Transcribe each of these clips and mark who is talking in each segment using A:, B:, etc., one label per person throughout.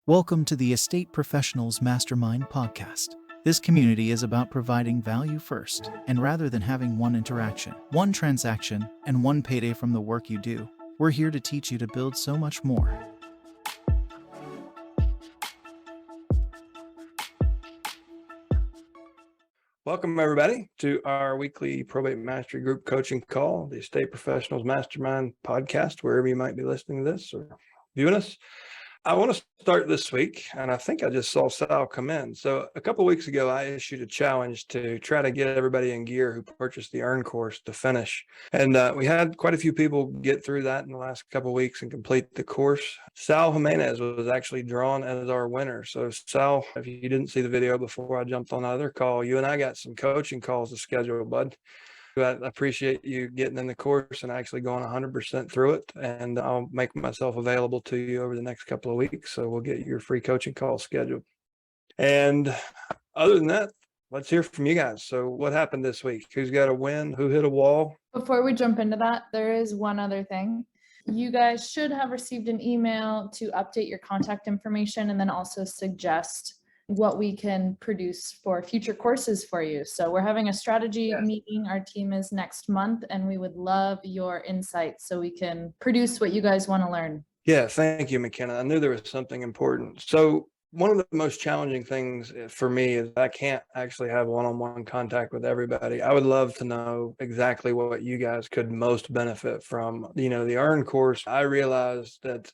A: Welcome to the Estate Professionals Mastermind podcast. This community is about providing value first, and rather than having one interaction, one transaction, and one payday from the work you do, we're here to teach you to build so much more.
B: Welcome, everybody, to our weekly Probate Mastery Group coaching call, the Estate Professionals Mastermind podcast, wherever you might be listening to this or viewing us. I want to start this week, and I think I just saw Sal come in. So a couple of weeks ago, I issued a challenge to try to get everybody in gear who purchased the Earn course to finish. And we had quite a few people get through that in the last couple of weeks and complete the course. Sal Jimenez was actually drawn as our winner. So Sal, if you didn't see the video before I jumped on another call, you and I got some coaching calls to schedule, bud. I appreciate you getting in the course and actually going 100% through it. And I'll make myself available to you over the next couple of weeks. So we'll get your free coaching call scheduled. And other than that, let's hear from you guys. So what happened this week? Who's got a win? Who hit a wall?
C: Before we jump into that, there is one other thing. You guys should have received an email to update your contact information and then also suggest what we can produce for future courses for you. So we're having a strategy meeting. Our team is next month, and we would love your insights so we can produce what you guys want to learn.
B: Yeah, thank you, McKenna. I knew there was something important. So one of the most challenging things for me is I can't actually have one-on-one contact with everybody. I would love to know exactly what you guys could most benefit from. The Earn course, I realized that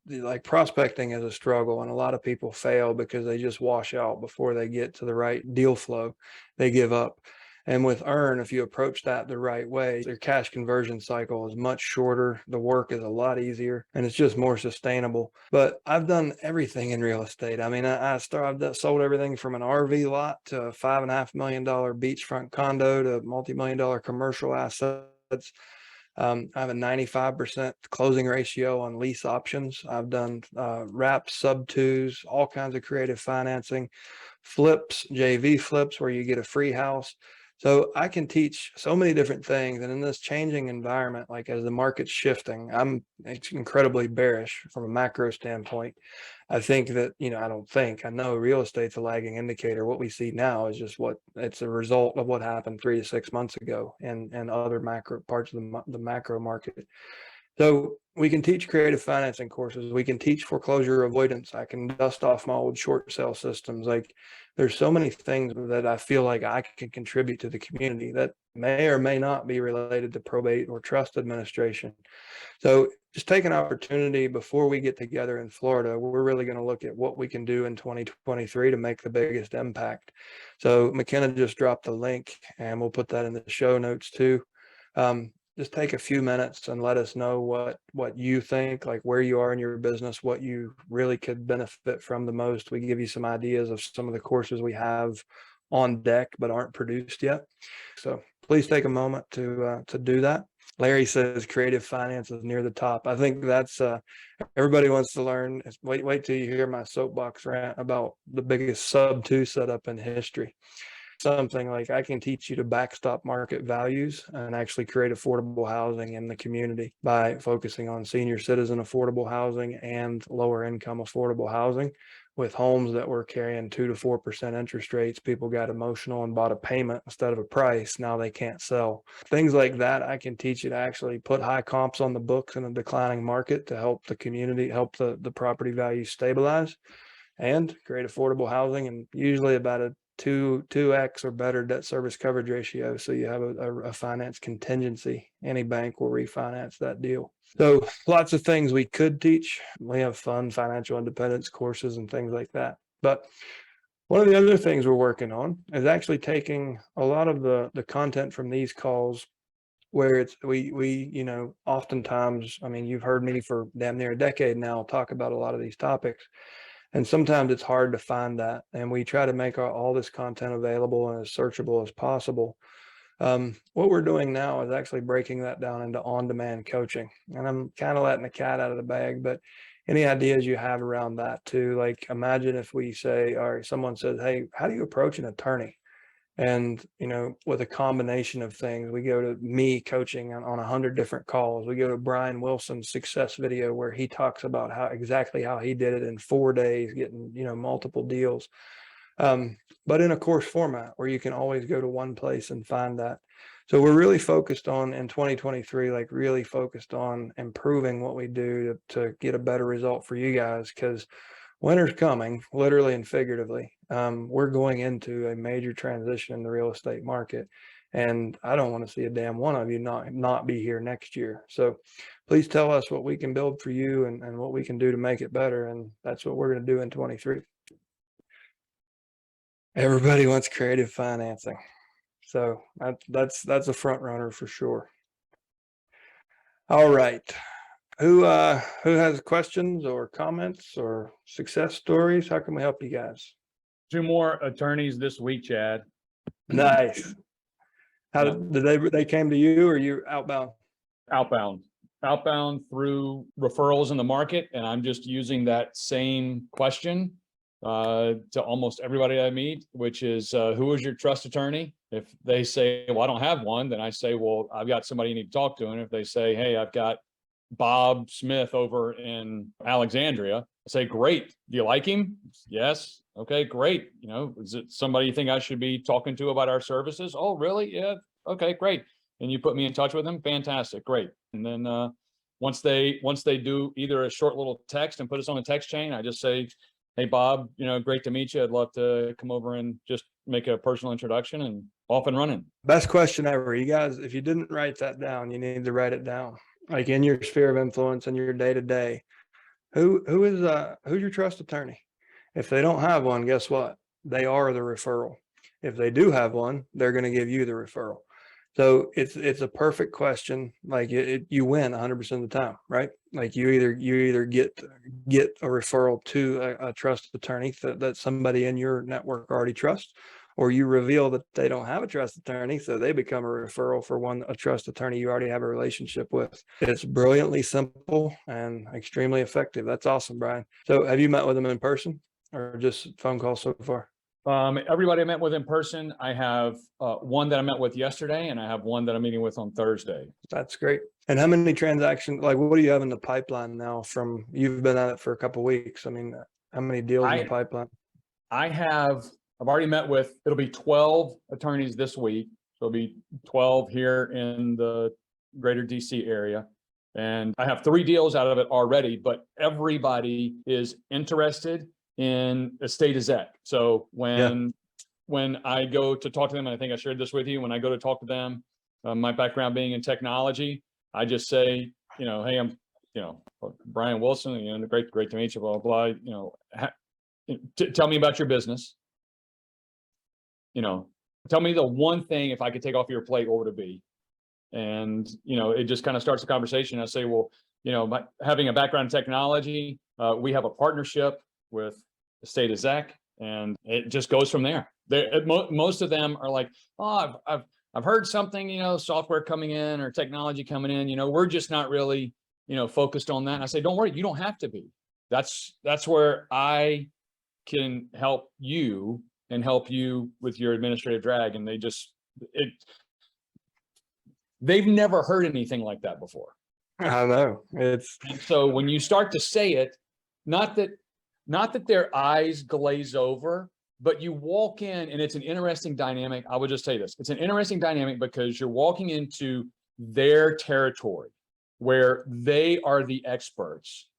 B: like prospecting is a struggle, and a lot of people fail because they just wash out before they get to the right deal flow. They give up. And with Earn, if you approach that the right way, your cash conversion cycle is much shorter. The work is a lot easier, and it's just more sustainable. But I've done everything in real estate. I mean, I've sold everything from an RV lot to a $5.5 million beachfront condo to multi-million-dollar commercial assets. I have a 95% closing ratio on lease options. I've done wraps, sub-twos, all kinds of creative financing, flips, JV flips where you get a free house. So I can teach so many different things. And in this changing environment, like as the market's shifting, I'm incredibly bearish from a macro standpoint. I think that, I know real estate's a lagging indicator. What we see now is just it's a result of what happened 3 to 6 months ago and other macro parts of the macro market. So we can teach creative financing courses. We can teach foreclosure avoidance. I can dust off my old short sale systems. Like there's so many things that I feel like I can contribute to the community that may or may not be related to probate or trust administration. So just take an opportunity before we get together in Florida. We're really going to look at what we can do in 2023 to make the biggest impact. So McKenna just dropped the link, and we'll put that in the show notes too. Just take a few minutes and let us know what you think, like where you are in your business, what you really could benefit from the most. We give you some ideas of some of the courses we have on deck but aren't produced yet. So please take a moment to do that. Larry says creative finance is near the top. I think that's everybody wants to learn. Wait till you hear my soapbox rant about the biggest sub-2 setup in history. Something like I can teach you to backstop market values and actually create affordable housing in the community by focusing on senior citizen affordable housing and lower income affordable housing. With homes that were carrying 2 to 4% interest rates, people got emotional and bought a payment instead of a price. Now they can't sell. Things like that, I can teach you to actually put high comps on the books in a declining market to help the community, help the property value stabilize and create affordable housing, and usually about a 2x or better debt service coverage ratio. So you have a finance contingency. Any bank will refinance that deal. So lots of things we could teach. We have fun financial independence courses and things like that. But one of the other things we're working on is actually taking a lot of the content from these calls where we oftentimes, I mean, you've heard me for damn near a decade now talk about a lot of these topics. And sometimes it's hard to find that. And we try to make all this content available and as searchable as possible. What we're doing now is actually breaking that down into on-demand coaching. And I'm kind of letting the cat out of the bag, but any ideas you have around that too? Like imagine if we say, all right, someone says, hey, how do you approach an attorney? And, with a combination of things, we go to me coaching on 100 different calls. We go to Brian Wilson's success video where he talks about exactly how he did it in 4 days, getting, multiple deals. But in a course format where you can always go to one place and find that. So we're really focused on in 2023, like really focused on improving what we do to get a better result for you guys, because winter's coming, literally and figuratively. We're going into a major transition in the real estate market, and I don't want to see a damn one of you not be here next year. So please tell us what we can build for you and what we can do to make it better. And that's what we're going to do in 23. Everybody wants creative financing. So that's a front runner for sure. All right. Who has questions or comments or success stories? How can we help you guys?
D: 2 more attorneys this week, Chad.
B: Nice. How did they came to you, or you outbound?
D: Outbound through referrals in the market. And I'm just using that same question to almost everybody I meet, which is, who is your trust attorney? If they say, well, I don't have one, then I say, well, I've got somebody you need to talk to. And if they say, hey, I've got Bob Smith over in Alexandria, I say, great. Do you like him? Yes. Okay, great. Is it somebody you think I should be talking to about our services? Oh, really? Yeah. Okay, great. And you put me in touch with them. Fantastic. Great. And then once they do either a short little text and put us on a text chain, I just say, hey, Bob, great to meet you. I'd love to come over and just make a personal introduction, and off and running.
B: Best question ever. You guys, if you didn't write that down, you need to write it down. Like in your sphere of influence and your day-to-day, who's your trust attorney? If they don't have one, guess what? They are the referral. If they do have one, they're going to give you the referral. So it's a perfect question. Like you win 100% of the time, right? Like you either get a referral to a trust attorney that somebody in your network already trusts, or you reveal that they don't have a trust attorney, so they become a referral for a trust attorney you already have a relationship with. It's brilliantly simple and extremely effective. That's awesome, Brian. So have you met with them in person or just phone calls so far?
D: Everybody I met with in person. I have one that I met with yesterday, and I have one that I'm meeting with on Thursday.
B: That's great. And how many transactions, like what do you have in the pipeline now you've been at it for a couple of weeks? I mean, how many deals in the pipeline?
D: I've already met with, it'll be 12 attorneys this week. So it'll be 12 here in the greater DC area. And I have 3 deals out of it already, but everybody is interested in EstateExec. So when I go to talk to them, and I think I shared this with you, when I go to talk to them, my background being in technology, I just say, hey, I'm, Brian Wilson, great to meet you, blah, blah, tell me about your business. Tell me the one thing, if I could take off your plate, what would it be? And, it just kind of starts the conversation. I say, well, having a background in technology, we have a partnership with EstateExec, and it just goes from there. Most of them are like, oh, I've heard something, software coming in or technology coming in, we're just not really, focused on that. And I say, don't worry, you don't have to be. That's where I can help you and help you with your administrative drag. And they've never heard anything like that before.
B: I know.
D: And so when you start to say it, not that their eyes glaze over, but you walk in and it's an interesting dynamic. I would just say this. It's an interesting dynamic because you're walking into their territory where they are the experts.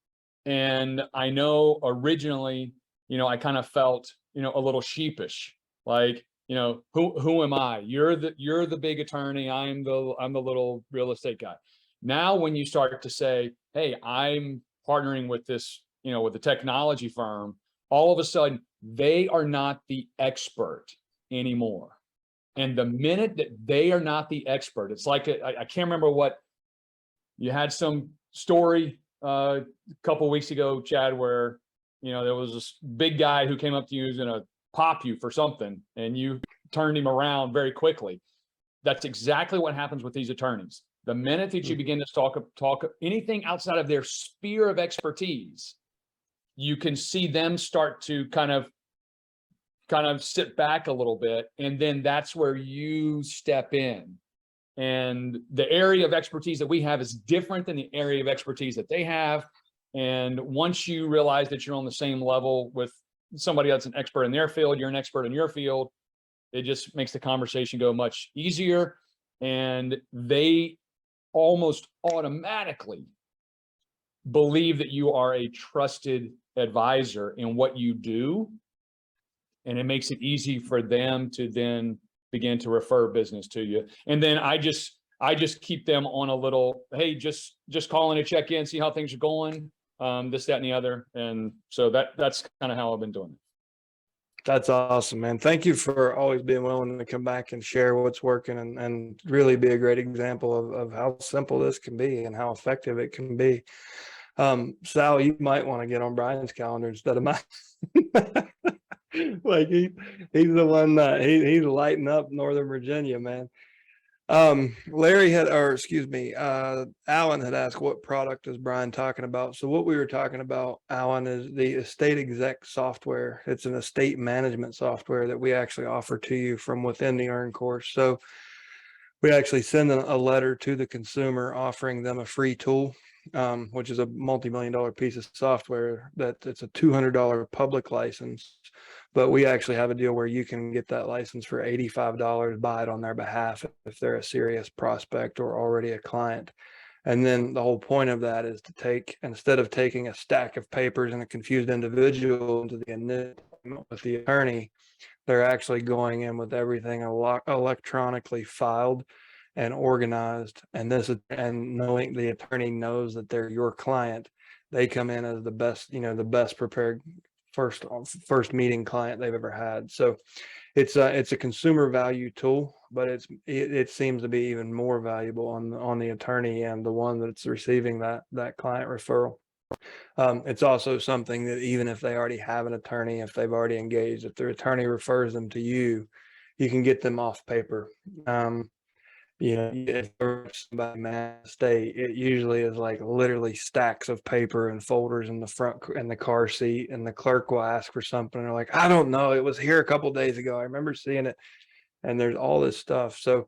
D: And I know originally, I kind of felt, a little sheepish, like, who am I? You're the big attorney. I'm the little real estate guy. Now, when you start to say, hey, I'm partnering with this, with a technology firm, all of a sudden they are not the expert anymore. And the minute that they are not the expert, it's like, I can't remember what, you had some story a couple of weeks ago, Chad, where, there was this big guy who came up to you, who's going to pop you for something, and you turned him around very quickly. That's exactly what happens with these attorneys. The minute that you begin to talk anything outside of their sphere of expertise, you can see them start to kind of kind of sit back a little bit, and then that's where you step in. And the area of expertise that we have is different than the area of expertise that they have. And once you realize that you're on the same level with somebody that's an expert in their field, you're an expert in your field, it just makes the conversation go much easier. And they almost automatically believe that you are a trusted advisor in what you do. And it makes it easy for them to then begin to refer business to you. And then I just keep them on a little, hey, just calling to check in, see how things are going, this, that, and the other. And so that's kind of how I've been doing it.
B: That's awesome, man. Thank you for always being willing to come back and share what's working and really be a great example of how simple this can be and how effective it can be. Sal, you might want to get on Brian's calendar instead of mine. Like he's the one that he's lighting up Northern Virginia, man. Larry had, or excuse me, Alan had asked what product is Brian talking about. So what we were talking about, Alan, is the EstateExec software. It's an estate management software that we actually offer to you from within the Earn course. So we actually send a letter to the consumer offering them a free tool, which is a multi-million-dollar piece of software that it's a $200 public license. But we actually have a deal where you can get that license for $85, buy it on their behalf if they're a serious prospect or already a client. And then the whole point of that is to take, instead of taking a stack of papers and a confused individual into the initial with the attorney, they're actually going in with everything electronically filed and organized. And knowing the attorney knows that they're your client, they come in as the best, the best prepared first meeting client they've ever had. So it's a consumer value tool, but it seems to be even more valuable on the attorney and the one that's receiving that client referral. It's also something that even if they already have an attorney, if they've already engaged, if their attorney refers them to you, you can get them off paper. If somebody estate, it usually is like literally stacks of paper and folders in the front in the car seat, and the clerk will ask for something. They're like, I don't know, it was here a couple of days ago, I remember seeing it. And there's all this stuff. So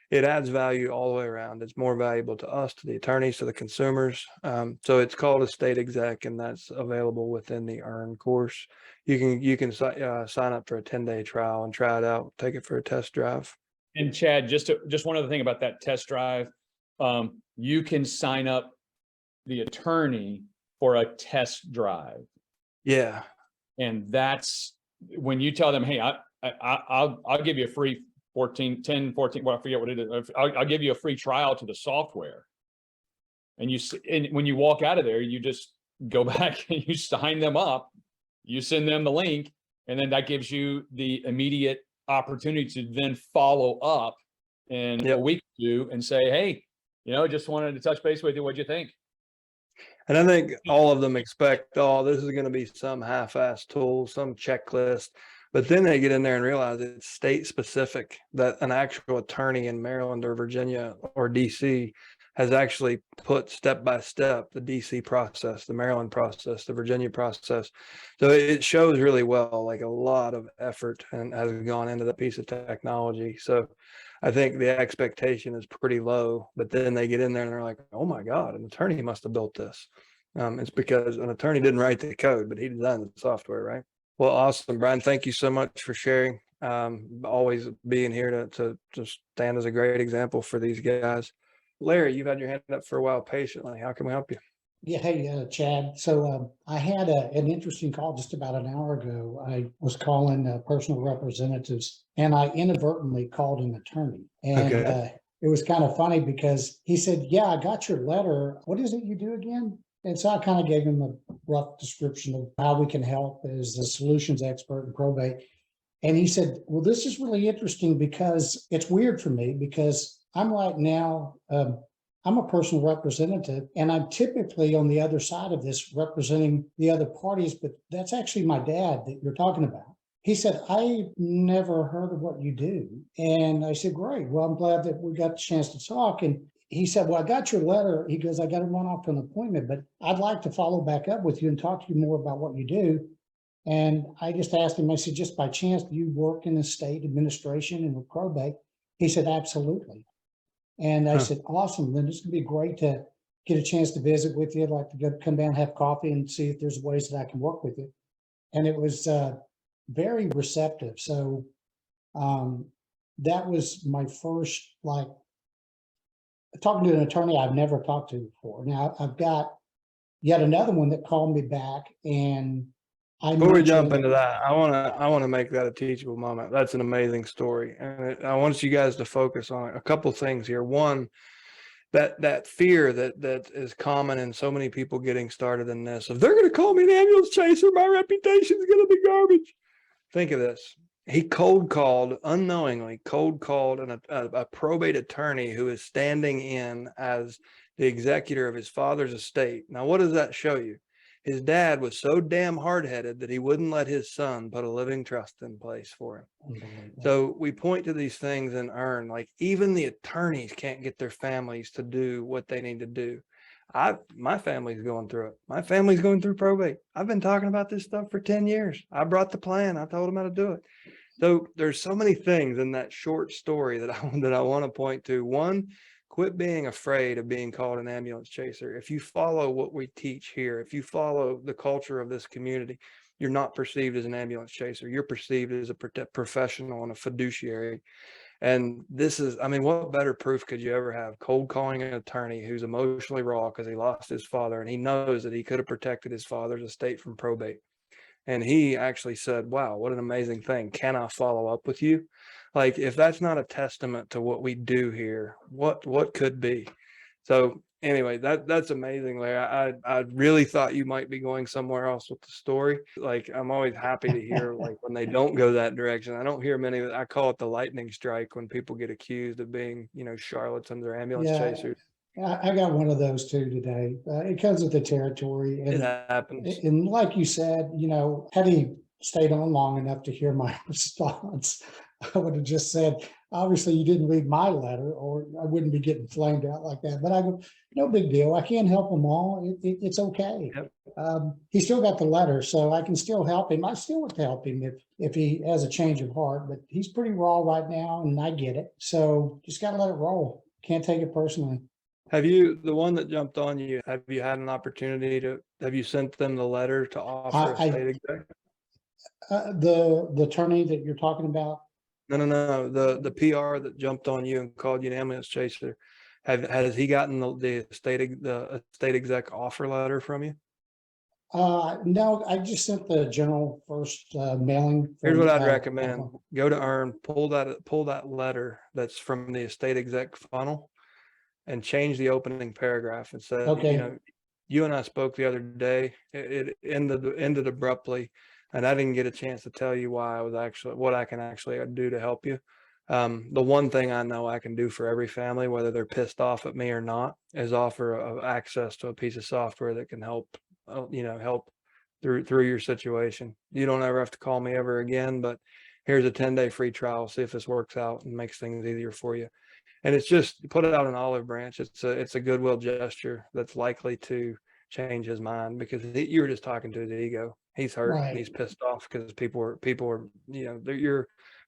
B: it adds value all the way around. It's more valuable to us, to the attorneys, to the consumers. So it's called EstateExec, and that's available within the Earn course. You can sign up for a 10-day trial and try it out, take it for a test drive.
D: And Chad, just one other thing about that test drive, you can sign up the attorney for a test drive.
B: Yeah.
D: And that's when you tell them, hey, I'll give you a free 14, well, I forget what it is. I'll give you a free trial to the software. And when you walk out of there, you just go back and you sign them up, you send them the link, and then that gives you the immediate opportunity to then follow up in a week or two and say, hey, just wanted to touch base with you. What'd you think?
B: And I think all of them expect, this is going to be some half-assed tool, some checklist. But then they get in there and realize it's state specific, that an actual attorney in Maryland or Virginia or DC has actually put step by step the DC process, the Maryland process, the Virginia process. So it shows really well, like a lot of effort and has gone into the piece of technology. So I think the expectation is pretty low, but then they get in there and they're like, oh my God, an attorney must have built this. It's because an attorney didn't write the code, but he designed the software, right? Well, awesome, Brian. Thank you so much for sharing. Always being here to stand as a great example for these guys. Larry, you've had your hand up for a while patiently. How can we help you?
E: Yeah, hey, Chad. So I had an interesting call just about an hour ago. I was calling personal representatives, and I inadvertently called an attorney. And it was kind of funny because he said, yeah, I got your letter. What is it you do again? And so I kind of gave him a rough description of how we can help as a solutions expert in probate. And he said, well, this is really interesting because it's weird for me because I'm right now, I'm a personal representative, and I'm typically on the other side of this representing the other parties, but that's actually my dad that you're talking about. He said, I never heard of what you do. And I said, great. Well, I'm glad that we got the chance to talk. And he said, well, I got your letter. He goes, I got to run off to an appointment, but I'd like to follow back up with you and talk to you more about what you do. And I just asked him, I said, just by chance, do you work in estate administration and with probate? He said, absolutely. And I said, awesome. Then it's gonna be great to get a chance to visit with you. I'd like to come down, have coffee and see if there's ways that I can work with you. And it was very receptive. So that was my first, like, talking to an attorney I've never talked to before. Now I've got yet another one that called me back, and
B: Before we jump into that, I want to make that a teachable moment. That's an amazing story, and I want you guys to focus on a couple things here. One, that fear that is common in so many people getting started in this, if they're going to call me an ambulance chaser, my reputation's going to be garbage. Think of this. He unknowingly cold called a probate attorney who is standing in as the executor of his father's estate. Now, what does that show you? His dad was so damn hard-headed that he wouldn't let his son put a living trust in place for him. So we point to these things and earn, like, even the attorneys can't get their families to do what they need to do. My family's going through it. My family's going through probate. I've been talking about this stuff for 10 years. I brought the plan. I told them how to do it. So there's so many things in that short story that I want to point to. One, quit being afraid of being called an ambulance chaser. If you follow what we teach here, if you follow the culture of this community, you're not perceived as an ambulance chaser. You're perceived as a professional and a fiduciary. And this is, I mean, what better proof could you ever have? Cold calling an attorney who's emotionally raw because he lost his father, and he knows that he could have protected his father's estate from probate. And he actually said, wow, what an amazing thing. Can I follow up with you? Like, if that's not a testament to what we do here, what could be? So anyway, that's amazing, Larry. I really thought you might be going somewhere else with the story. Like, I'm always happy to hear, like, when they don't go that direction. I don't hear many. I call it the lightning strike when people get accused of being, charlatans or ambulance chasers.
E: I got one of those too today. It comes with the territory. And,
B: it happens.
E: And like you said, had he stayed on long enough to hear my response, I would have just said, obviously you didn't read my letter, or I wouldn't be getting flamed out like that. But I go, no big deal. I can't help them all. It's okay. Yep. He still got the letter, so I can still help him. I still would help him if he has a change of heart, but he's pretty raw right now, and I get it. So just got to let it roll. Can't take it personally.
B: Have you, the one that jumped on you, have you had an opportunity have you sent them the letter to offer EstateExec?
E: The attorney that you're talking about?
B: No. The PR that jumped on you and called you an ambulance chaser. Has he gotten the EstateExec offer letter from you?
E: No, I just sent the general first mailing.
B: Here's what I'd recommend. Go to Earn, pull that letter that's from the EstateExec funnel, and change the opening paragraph and say, okay, you and I spoke the other day. It ended abruptly, and I didn't get a chance to tell you why what I can actually do to help you. The one thing I know I can do for every family, whether they're pissed off at me or not, is offer access to a piece of software that can help through your situation. You don't ever have to call me ever again, but here's a 10-day free trial. See if this works out and makes things easier for you. And it's just put it out an olive branch. It's a goodwill gesture that's likely to change his mind, because you were just talking to his ego. He's hurt. Right. And he's pissed off because people are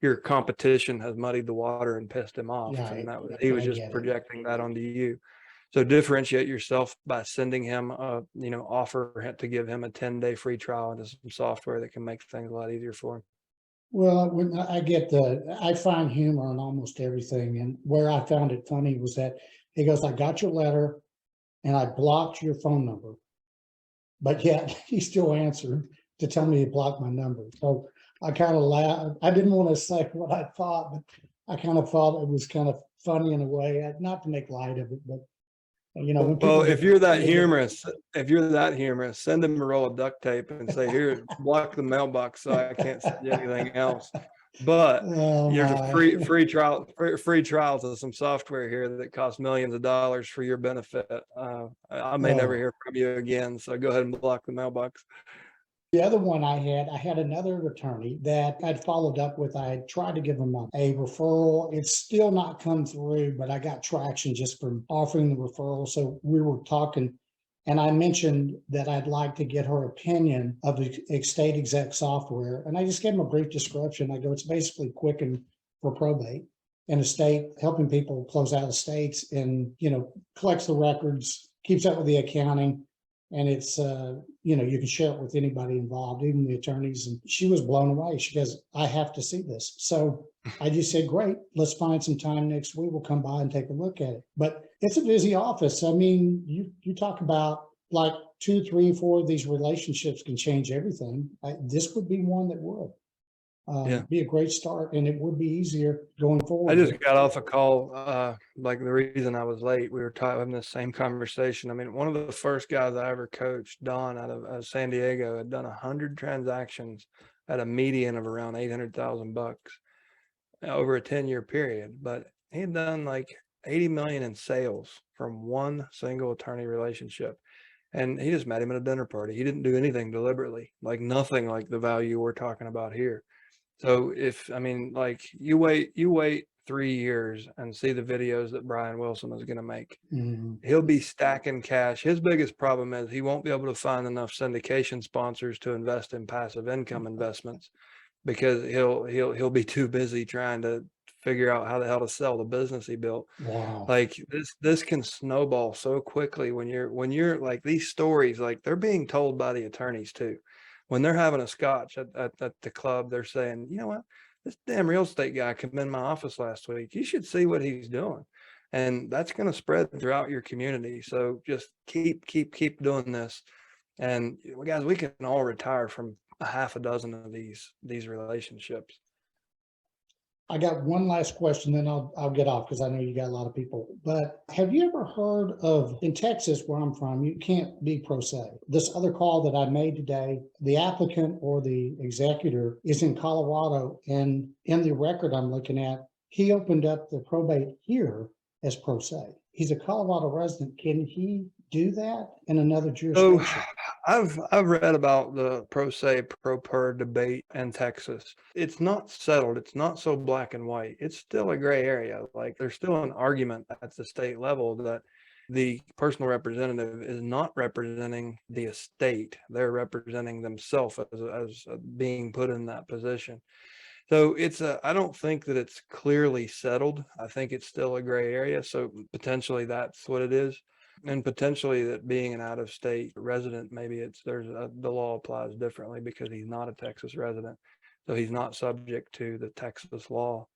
B: your competition has muddied the water and pissed him off. Yeah, and he was just projecting that onto you. So differentiate yourself by sending him offer to give him a 10-day free trial into some software that can make things a lot easier for him.
E: Well, when I find humor in almost everything. And where I found it funny was that he goes, I got your letter and I blocked your phone number, but yet he still answered to tell me he blocked my number. So I kind of laughed. I didn't want to say what I thought, but I kind of thought it was kind of funny in a way, not to make light of it, but
B: well, if you're that humorous, send him a roll of duct tape and say, here, block the mailbox so I can't send you anything else. But there's a free trials of some software here that costs millions of dollars for your benefit. I may never hear from you again, so go ahead and block the mailbox.
E: The other one I had another attorney that I'd followed up with. I had tried to give him a referral. It's still not come through, but I got traction just from offering the referral. So we were talking And I mentioned that I'd like to get her opinion of the EstateExec software. And I just gave them a brief description. I go, it's basically Quicken for probate and estate, helping people close out estates and, collects the records, keeps up with the accounting. And it's, you can share it with anybody involved, even the attorneys. And she was blown away. She goes, I have to see this. So I just said, great, let's find some time next week. We'll come by and take a look at it. But it's a busy office. I mean, you talk about like 2, 3, 4 of these relationships can change everything. This would be one that would. Be a great start, and it would be easier going forward.
B: I just got off a call, like the reason I was late, we were having the same conversation. I mean, one of the first guys I ever coached, Don out of San Diego, had done 100 transactions at a median of around $800,000 over a 10-year period. But he had done like 80 million in sales from one single attorney relationship. And he just met him at a dinner party. He didn't do anything deliberately, like nothing like the value we're talking about here. So you wait 3 years and see the videos that Brian Wilson is going to make.
E: Mm-hmm.
B: He'll be stacking cash. His biggest problem is he won't be able to find enough syndication sponsors to invest in passive income investments, because he'll be too busy trying to figure out how the hell to sell the business he built.
E: Wow.
B: Like this can snowball so quickly when you're like, these stories, like they're being told by the attorneys too. When they're having a scotch at the club, they're saying, you know what, this damn real estate guy came in my office last week. You should see what he's doing. And that's going to spread throughout your community. So just keep doing this. And guys, we can all retire from a half a dozen of these relationships.
E: I got one last question, then I'll get off because I know you got a lot of people. But have you ever heard of, in Texas, where I'm from, you can't be pro se. This other call that I made today, the applicant or the executor is in Colorado, and in the record I'm looking at, he opened up the probate here as pro se. He's a Colorado resident. Can he do that in another jurisdiction?
B: So I've read about the pro se pro per debate in Texas. It's not settled. It's not so black and white. It's still a gray area. Like there's still an argument at the state level that the personal representative is not representing the estate. They're representing themselves as being put in that position. So I don't think that it's clearly settled. I think it's still a gray area. So potentially that's what it is. And potentially that being an out-of-state resident, maybe the law applies differently because he's not a Texas resident. So he's not subject to the Texas law.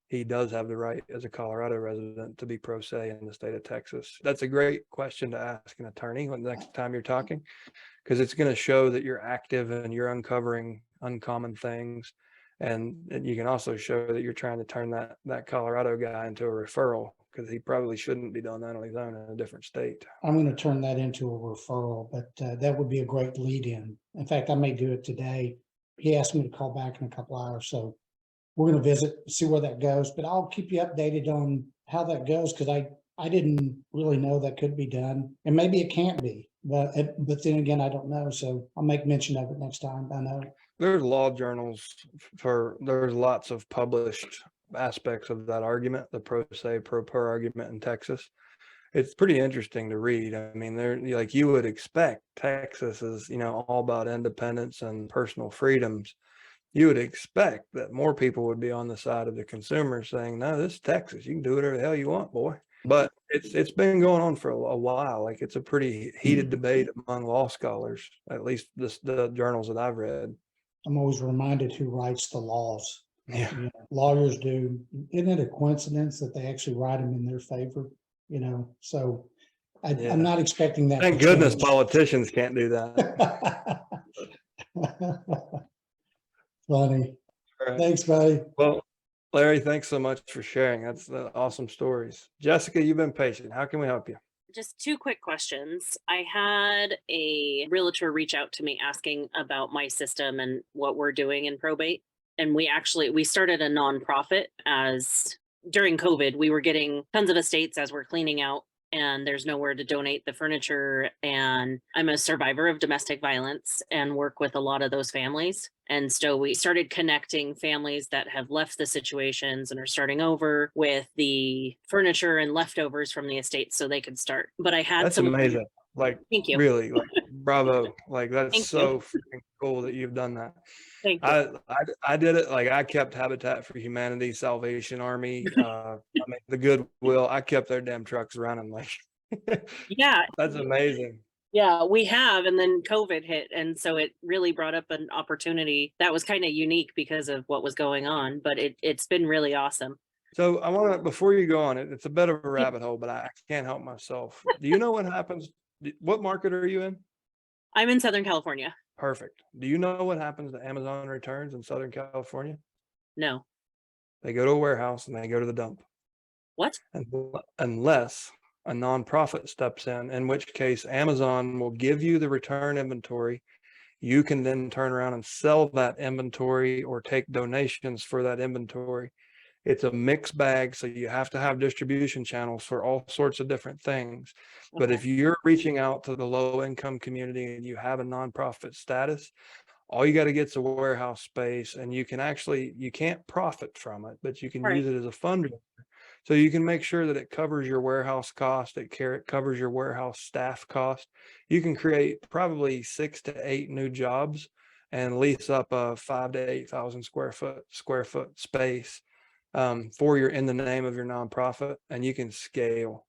B: He does have the right as a Colorado resident to be pro se in the state of Texas. That's a great question to ask an attorney when the next time you're talking, because it's going to show that you're active and you're uncovering uncommon things. And you can also show that you're trying to turn that Colorado guy into a referral, because he probably shouldn't be doing that on his own in a different state.
E: I'm going to turn that into a referral, but that would be a great lead in. In fact, I may do it today. He asked me to call back in a couple hours. So we're going to visit, see where that goes, but I'll keep you updated on how that goes, because I didn't really know that could be done, and maybe it can't be, but then again, I don't know. So I'll make mention of it next time. I know
B: there's law journals there's lots of published aspects of that argument, the pro se pro per argument in Texas. It's pretty interesting to read. I mean, they're like, you would expect Texas is, all about independence and personal freedoms. You would expect that more people would be on the side of the consumer saying, no, this is Texas. You can do whatever the hell you want, boy. But it's been going on for a while. Like it's a pretty heated debate among law scholars, at least the journals that I've read.
E: I'm always reminded who writes the laws.
B: Yeah.
E: Lawyers do. Isn't it a coincidence that they actually write them in their favor? So I'm not expecting that.
B: Thank goodness politicians can't do that.
E: Funny.
B: Right.
E: Thanks, buddy.
B: Well, Larry, thanks so much for sharing. That's the awesome stories. Jessica, you've been patient. How can we help you?
F: Just 2 quick questions. I had a realtor reach out to me asking about my system and what we're doing in probate. And we started a nonprofit as during COVID, we were getting tons of estates as we're cleaning out, and there's nowhere to donate the furniture. And I'm a survivor of domestic violence and work with a lot of those families. And so we started connecting families that have left the situations and are starting over with the furniture and leftovers from the estate so they could start. But I had
B: That's amazing. Like,
F: Thank you.
B: really, like, bravo. Like, that's
F: Thank
B: so
F: you.
B: freaking cool that you've done that.
F: Thank you.
B: I did it. Like, I kept Habitat for Humanity, Salvation Army, I mean, the Goodwill. I kept their damn trucks running. Like,
F: Yeah.
B: that's amazing.
F: Yeah, we have. And then COVID hit. And so it really brought up an opportunity that was kind of unique because of what was going on, but it's been really awesome.
B: So I want to, before you go on, it's a bit of a rabbit hole, but I can't help myself. Do you know what happens? What market are you in?
F: I'm in Southern California.
B: Perfect. Do you know what happens to Amazon returns in Southern California?
F: No.
B: They go to a warehouse and they go to the dump.
F: What?
B: Unless a nonprofit steps in which case Amazon will give you the return inventory. You can then turn around and sell that inventory or take donations for that inventory. It's a mixed bag, so you have to have distribution channels for all sorts of different things. But
F: Okay.
B: if you're reaching out to the low income community and you have a nonprofit status, all you got to get is a warehouse space, and you can't profit from it, but you can
F: Right.
B: use it as a fundraiser. So you can make sure that it covers your warehouse cost, it covers your warehouse staff cost. You can create probably 6 to 8 new jobs and lease up a 5 to 8,000 square foot space in the name of your nonprofit, and you can scale.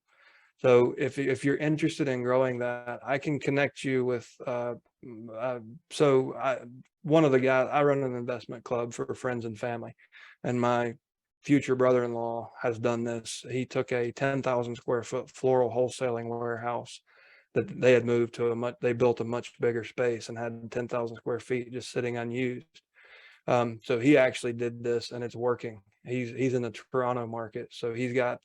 B: So if you're interested in growing that, I can connect you with one of the guys. I run an investment club for friends and family, and my future brother-in-law has done this. He took a 10,000 square foot floral wholesaling warehouse that they had moved to they built a much bigger space and had 10,000 square feet just sitting unused. So he actually did this, and it's working. He's in the Toronto market, so he's got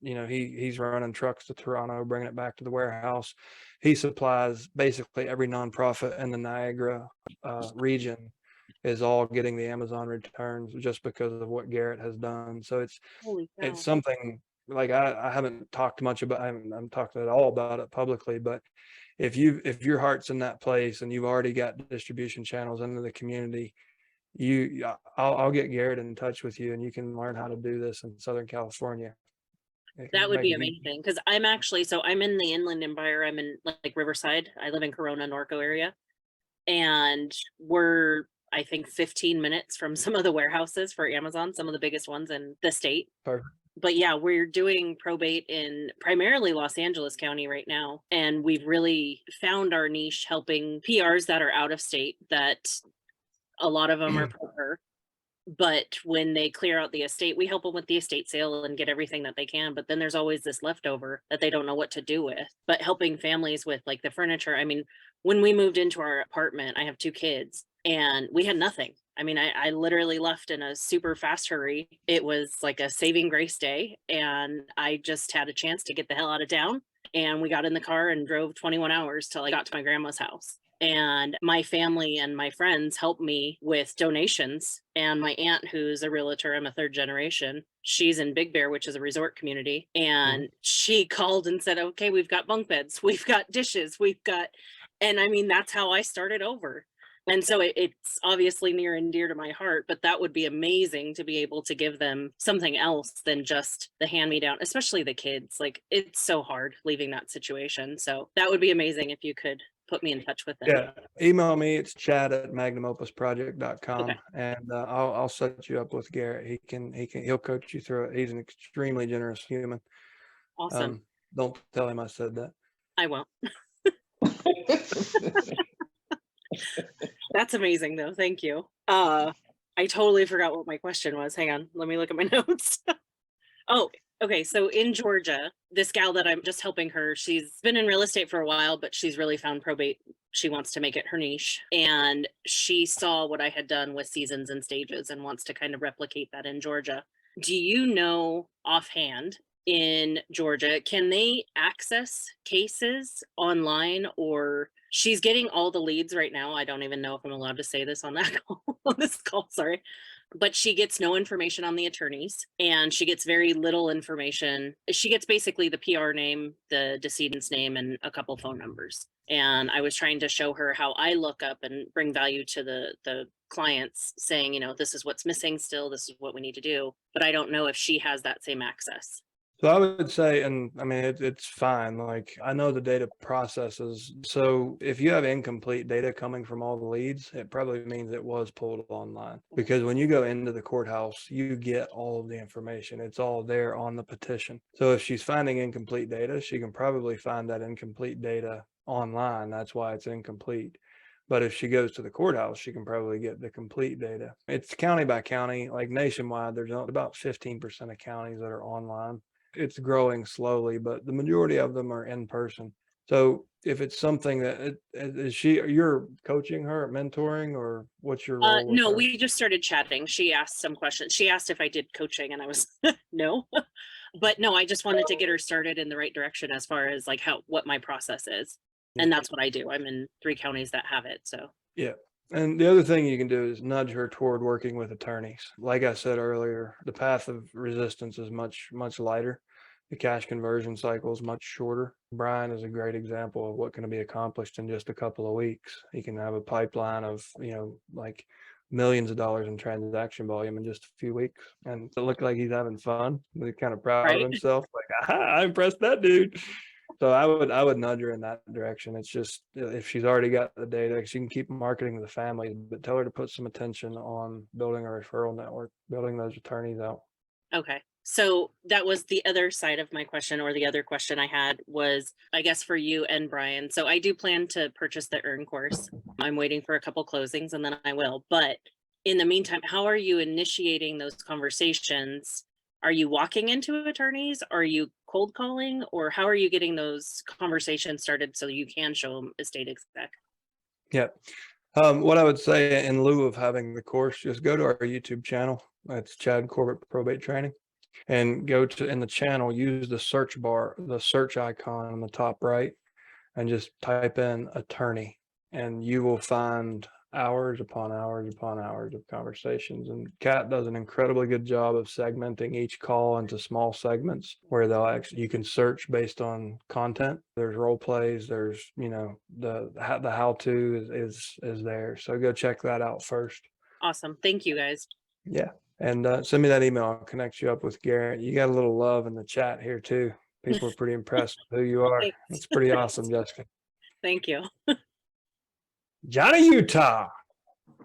B: he's running trucks to Toronto, bringing it back to the warehouse. He supplies basically every nonprofit in the Niagara region is all getting the Amazon returns just because of what Garrett has done. So
F: Holy cow.
B: it's something like I haven't talked much about. I haven't talked at all about it publicly, but if your heart's in that place and you've already got distribution channels into the community, I'll get Garrett in touch with you, and you can learn how to do this in Southern California.
F: That would be amazing, because I'm in the Inland Empire. I'm in like Riverside. I live in Corona, Norco area, and we're, I think, 15 minutes from some of the warehouses for Amazon, some of the biggest ones in the state.
B: Perfect.
F: But yeah, we're doing probate in primarily Los Angeles County right now, and we've really found our niche helping PRs that are out of state, that a lot of them are poor. But when they clear out the estate, we help them with the estate sale and get everything that they can. But then there's always this leftover that they don't know what to do with. But helping families with like the furniture. I mean, when we moved into our apartment, I have 2 kids and we had nothing. I mean, I literally left in a super fast hurry. It was like a saving grace day, and I just had a chance to get the hell out of town. And we got in the car and drove 21 hours till I got to my grandma's house. And my family and my friends helped me with donations. And my aunt, who's a realtor, I'm a 3rd generation, she's in Big Bear, which is a resort community. And she called and said, okay, we've got bunk beds, we've got dishes, and I mean, that's how I started over. And so it's obviously near and dear to my heart, but that would be amazing to be able to give them something else than just the hand-me-down, especially the kids. Like, it's so hard leaving that situation. So that would be amazing if you could put me in touch with them.
B: Yeah, email me. It's chad@magnumopusproject.com,
F: Okay.
B: and I'll set you up with Garrett. He'll coach you through it. He's an extremely generous human.
F: Awesome.
B: Don't tell him I said that.
F: I won't. That's amazing though. Thank you. I totally forgot what my question was. Hang on. Let me look at my notes. Oh, okay. So in Georgia, this gal that I'm just helping her, she's been in real estate for a while, but she's really found probate. She wants to make it her niche. And she saw what I had done with seasons and stages and wants to kind of replicate that in Georgia. Do you know offhand, in Georgia, can they access cases online, or she's getting all the leads right now? I don't even know if I'm allowed to say this on that call, on this call, sorry. But she gets no information on the attorneys, and she gets very little information. She gets basically the PR name, the decedent's name, and a couple phone numbers. And I was trying to show her how I look up and bring value to the clients, saying, this is what's missing still, this is what we need to do. But I don't know if she has that same access.
B: So I would say, and I mean, it's fine. Like I know the data processes. So if you have incomplete data coming from all the leads, it probably means it was pulled online, because when you go into the courthouse, you get all of the information. It's all there on the petition. So if she's finding incomplete data, she can probably find that incomplete data online. That's why it's incomplete. But if she goes to the courthouse, she can probably get the complete data. It's county by county, like nationwide, there's about 15% of counties that are online. It's growing slowly, but the majority of them are in person. So if it's something that you're coaching her, mentoring, or what's your role with
F: No,
B: her?
F: we just started chatting. She asked some questions. She asked if I did coaching, and I was no. But no, I just wanted to get her started in the right direction as far as like what my process is. And that's what I do. I'm in 3 counties that have it. So
B: Yeah. And the other thing you can do is nudge her toward working with attorneys. Like I said earlier, the path of resistance is much, much lighter. The cash conversion cycle is much shorter. Brian is a great example of what can be accomplished in just a couple of weeks. He can have a pipeline of, like millions of dollars in transaction volume in just a few weeks. And it looked like he's having fun. He's kind of proud of
F: Right.
B: himself. Like, aha, I impressed that dude. So I would nudge her in that direction. It's just, if she's already got the data, she can keep marketing to the family, but tell her to put some attention on building a referral network, building those attorneys out.
F: okay. So that was the other side of my question, or the other question I had was, I guess, for you and Brian. So I do plan to purchase the Earn course. I'm waiting for a couple closings and then I will. But in the meantime, how are you initiating those conversations? Are you walking into attorneys? Are you cold calling? Or how are you getting those conversations started so you can show them EstateExec?
B: Yeah. What I would say, in lieu of having the course, just go to our YouTube channel. It's Chad Corbett Probate Training. And go to, in the channel, use the search bar, the search icon on the top right, and just type in attorney, and you will find hours upon hours upon hours of conversations. And Kat does an incredibly good job of segmenting each call into small segments where you can search based on content. There's role plays, there's, the how-to is there. So go check that out first.
F: Awesome. Thank you guys.
B: Yeah. And send me that email. I'll connect you up with Garrett. You got a little love in the chat here too. People are pretty impressed with who you are.
F: Thanks.
B: It's pretty awesome, Jessica.
F: Thank you.
B: Johnny Utah.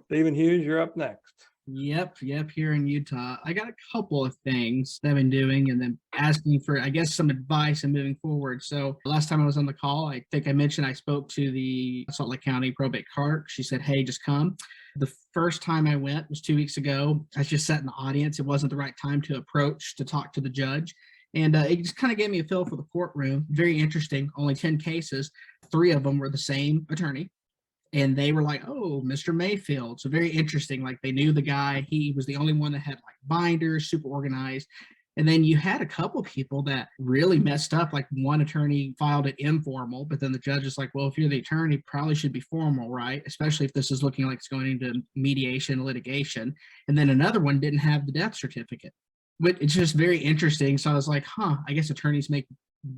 B: Stephen Hughes, you're up next.
G: Yep, here in Utah. I got a couple of things that I've been doing and then asking for, I guess, some advice and moving forward. So last time I was on the call, I think I mentioned I spoke to the Salt Lake County Probate Clerk. She said, hey, just come. The first time I went was 2 weeks ago. I just sat in the audience. It wasn't the right time to approach to talk to the judge. And it just kind of gave me a feel for the courtroom. Very interesting. Only 10 cases. 3 of them were the same attorney. And they were like, oh, Mr. Mayfield. So very interesting. Like they knew the guy. He was the only one that had like binders, super organized. And then you had a couple people that really messed up. Like one attorney filed it informal, but then the judge is like, well, if you're the attorney, probably should be formal, right? Especially if this is looking like it's going into mediation, litigation. And then another one didn't have the death certificate. But it's just very interesting. So I was like, I guess attorneys make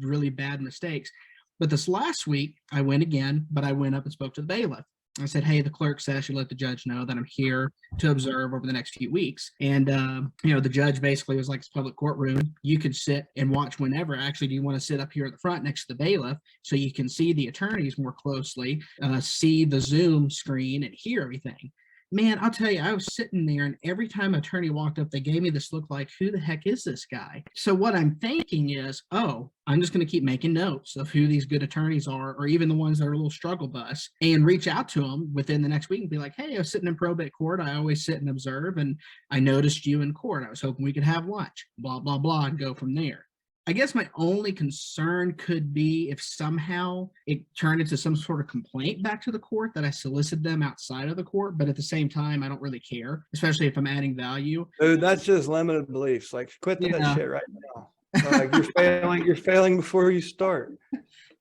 G: really bad mistakes. But this last week, I went again, but I went up and spoke to the bailiff. I said, hey, the clerk said I should let the judge know that I'm here to observe over the next few weeks. And, the judge basically was like, it's a public courtroom. You could sit and watch whenever. Actually, do you want to sit up here at the front next to the bailiff so you can see the attorneys more closely, see the Zoom screen and hear everything? Man, I'll tell you, I was sitting there and every time an attorney walked up, they gave me this look like, who the heck is this guy? So what I'm thinking is, I'm just going to keep making notes of who these good attorneys are, or even the ones that are a little struggle bus, and reach out to them within the next week and be like, hey, I was sitting in probate court. I always sit and observe, and I noticed you in court. I was hoping we could have lunch, blah, blah, blah, and go from there. I guess my only concern could be if somehow it turned into some sort of complaint back to the court that I solicited them outside of the court, but at the same time, I don't really care, especially if I'm adding value.
B: Dude, that's just limited beliefs. Like, quit that shit right now. Like you're failing before you start.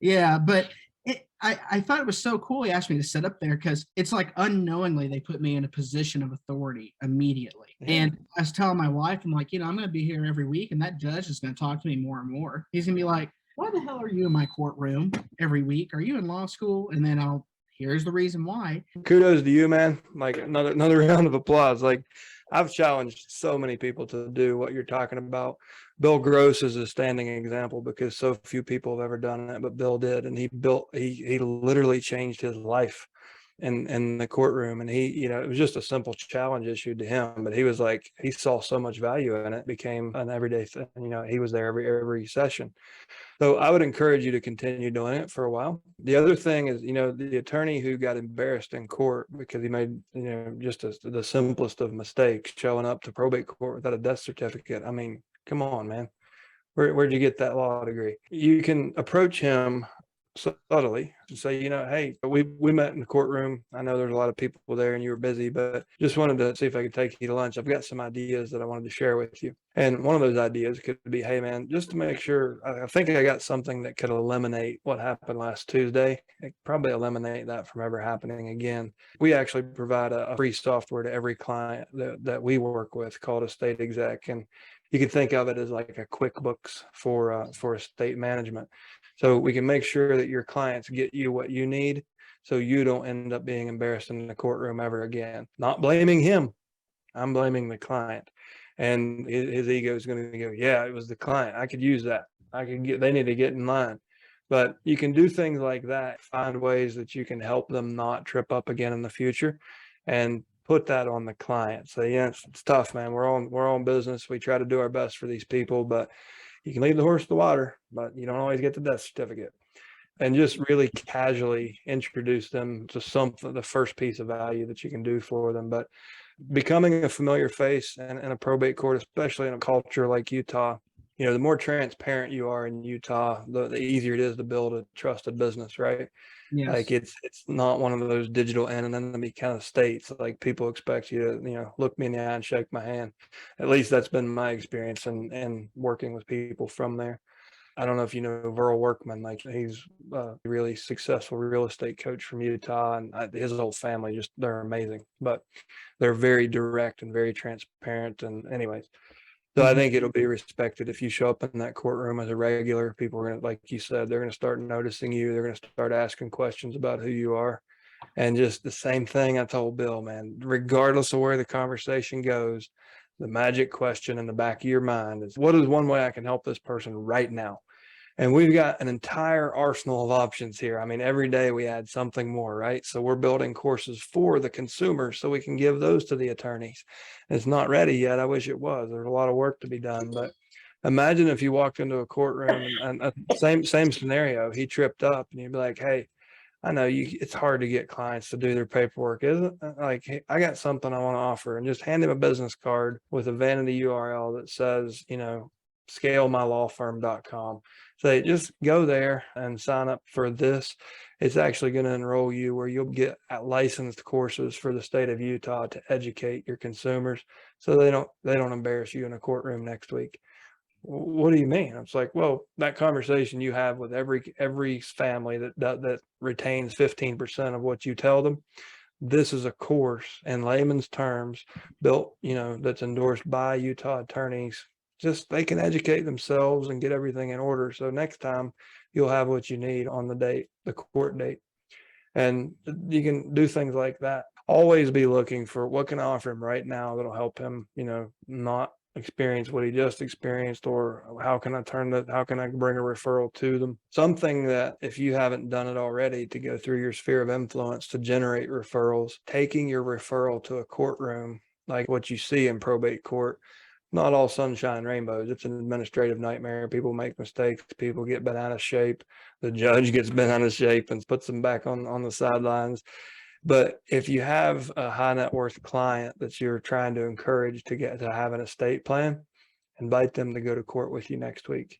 G: Yeah, but I thought it was so cool. He asked me to sit up there because it's like unknowingly they put me in a position of authority immediately. Yeah. And I was telling my wife, I'm like, I'm going to be here every week, and that judge is going to talk to me more and more. He's going to be like, why the hell are you in my courtroom every week? Are you in law school? And then here's the reason why.
B: Kudos to you, man. Like another round of applause. Like I've challenged so many people to do what you're talking about. Bill Gross is a standing example because so few people have ever done it, but Bill did. And he literally changed his life in the courtroom. And it was just a simple challenge issued to him, but he was like, he saw so much value in it, became an everyday thing. He was there every session. So I would encourage you to continue doing it for a while. The other thing is, the attorney who got embarrassed in court because he made, just the simplest of mistakes, showing up to probate court without a death certificate. I mean, come on, man. Where'd you get that law degree? You can approach him subtly and say, hey, we met in the courtroom. I know there's a lot of people there and you were busy, but just wanted to see if I could take you to lunch. I've got some ideas that I wanted to share with you. And one of those ideas could be, hey man, just to make sure, I think I got something that could eliminate what happened last Tuesday. It probably eliminate that from ever happening again. We actually provide a free software to every client that we work with called EstateExec. And you can think of it as like a QuickBooks for estate management. So we can make sure that your clients get you what you need so you don't end up being embarrassed in the courtroom ever again. Not blaming him. I'm blaming the client. And his ego is going to go, yeah, it was the client. I could use that. They need to get in line. But you can do things like that, find ways that you can help them not trip up again in the future and put that on the client. So yeah, it's tough, man. We're on business. We try to do our best for these people, but you can lead the horse to water, but you don't always get the death certificate. And just really casually introduce them to something, the first piece of value that you can do for them. But becoming a familiar face in a probate court, especially in a culture like Utah, the more transparent you are in Utah, the easier it is to build a trusted business, right?
G: Yes.
B: Like it's not one of those digital anonymity kind of states. Like people expect you to, look me in the eye and shake my hand. At least that's been my experience and working with people from there. I don't know if you know Verl Workman, like he's a really successful real estate coach from Utah, and his whole family, they're amazing, but they're very direct and very transparent. And anyways, so I think it'll be respected if you show up in that courtroom as a regular. People are going to, like you said, they're going to start noticing you. They're going to start asking questions about who you are. And just the same thing I told Bill, man, regardless of where the conversation goes, the magic question in the back of your mind is, what is one way I can help this person right now? And we've got an entire arsenal of options here. I mean, every day we add something more, right? So we're building courses for the consumer so we can give those to the attorneys. It's not ready yet. I wish it was. There's a lot of work to be done. But imagine if you walked into a courtroom and same scenario, he tripped up and you'd be like, hey, I know it's hard to get clients to do their paperwork, isn't it? Like, hey, I got something I want to offer, and just hand him a business card with a vanity URL that says, scalemylawfirm.com. So just go there and sign up for this. It's actually going to enroll you where you'll get licensed courses for the state of Utah to educate your consumers so they don't embarrass you in a courtroom next week. What do you mean? It's like, well, that conversation you have with every family that retains 15% of what you tell them. This is a course in layman's terms built, that's endorsed by Utah attorneys. Just they can educate themselves and get everything in order. So next time you'll have what you need on the court date. And you can do things like that. Always be looking for what can I offer him right now that'll help him, not experience what he just experienced, or how can I bring a referral to them? Something that if you haven't done it already, to go through your sphere of influence to generate referrals, taking your referral to a courtroom, like what you see in probate court. Not all sunshine rainbows. It's an administrative nightmare. People make mistakes. People get bent out of shape. The judge gets bent out of shape and puts them back on the sidelines. But if you have a high net worth client that you're trying to encourage to get to have an estate plan, invite them to go to court with you next week.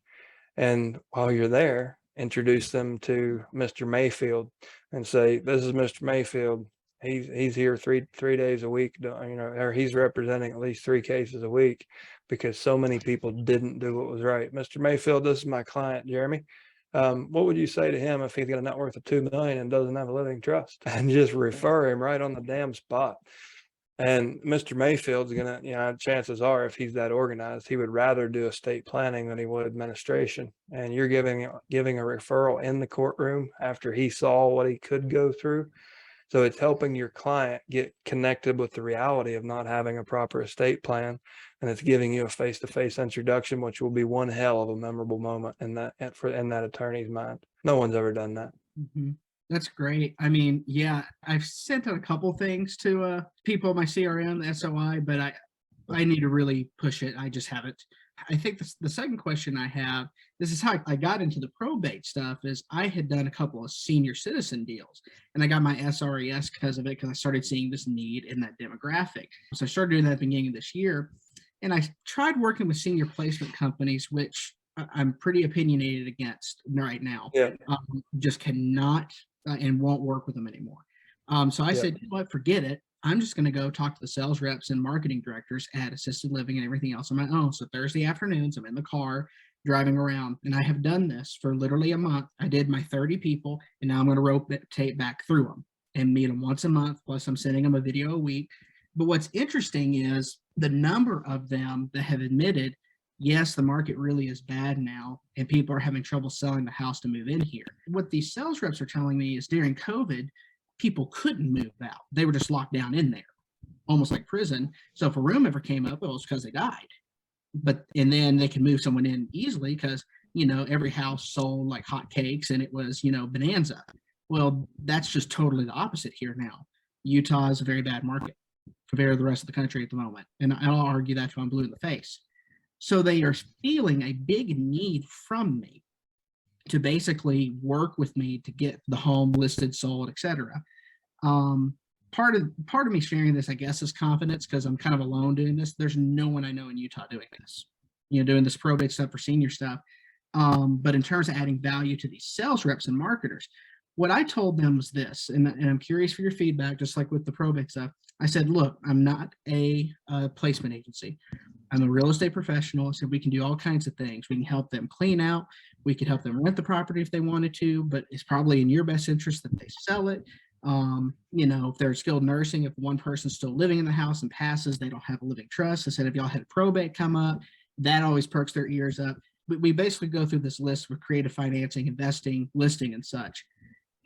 B: And while you're there, introduce them to Mr. Mayfield and say, this is Mr. Mayfield. He's here three days a week, or he's representing at least 3 cases a week because so many people didn't do what was right. Mr. Mayfield, this is my client, Jeremy. What would you say to him if he's got a net worth of $2 million and doesn't have a living trust? And just refer him right on the damn spot. And Mr. Mayfield's gonna, chances are, if he's that organized, he would rather do estate planning than he would administration. And you're giving a referral in the courtroom after he saw what he could go through. So it's helping your client get connected with the reality of not having a proper estate plan. And it's giving you a face-to-face introduction, which will be one hell of a memorable moment in that attorney's mind. No one's ever done that.
G: Mhm. That's great. I mean, yeah, I've sent out a couple things to people in my CRM, the SOI, but I need to really push it. I just haven't. I think the second question I have, this is how I got into the probate stuff, is I had done a couple of senior citizen deals, and I got my SRES because of it, because I started seeing this need in that demographic. So I started doing that at the beginning of this year, and I tried working with senior placement companies, which I'm pretty opinionated against right now.
B: Yeah.
G: Just cannot and won't work with them anymore. So I said, you know what, forget it. I'm just going to go talk to the sales reps and marketing directors at assisted living and everything else on my own. So Thursday afternoons, I'm in the car driving around, and I have done this for literally a month. I did my 30 people, and now I'm going to rotate back through them and meet them once a month. Plus, I'm sending them a video a week. But what's interesting is the number of them that have admitted, yes, the market really is bad now, and people are having trouble selling the house to move in here. What these sales reps are telling me is during COVID, people couldn't move out. They were just locked down in there, almost like prison. So if a room ever came up, it was because they died. And then they can move someone in easily because, every house sold like hotcakes and it was, bonanza. Well, that's just totally the opposite here now. Utah is a very bad market compared to the rest of the country at the moment. And I'll argue that till I'm blue in the face. So they are feeling a big need from me to basically work with me to get the home listed, sold, etc. Part of me sharing this, I guess, is confidence, because I'm kind of alone doing this. There's no one I know in Utah doing this, doing this probate stuff for senior stuff. But in terms of adding value to these sales reps and marketers, what I told them was this, and I'm curious for your feedback, just like with the probate stuff. I said, look, I'm not a placement agency. I'm a real estate professional. So we can do all kinds of things. We can help them clean out. We could help them rent the property if they wanted to, but it's probably in your best interest that they sell it. If they're skilled nursing, if one person's still living in the house and passes, they don't have a living trust. I said, if y'all had a probate come up, that always perks their ears up. We basically go through this list with creative financing, investing, listing, and such.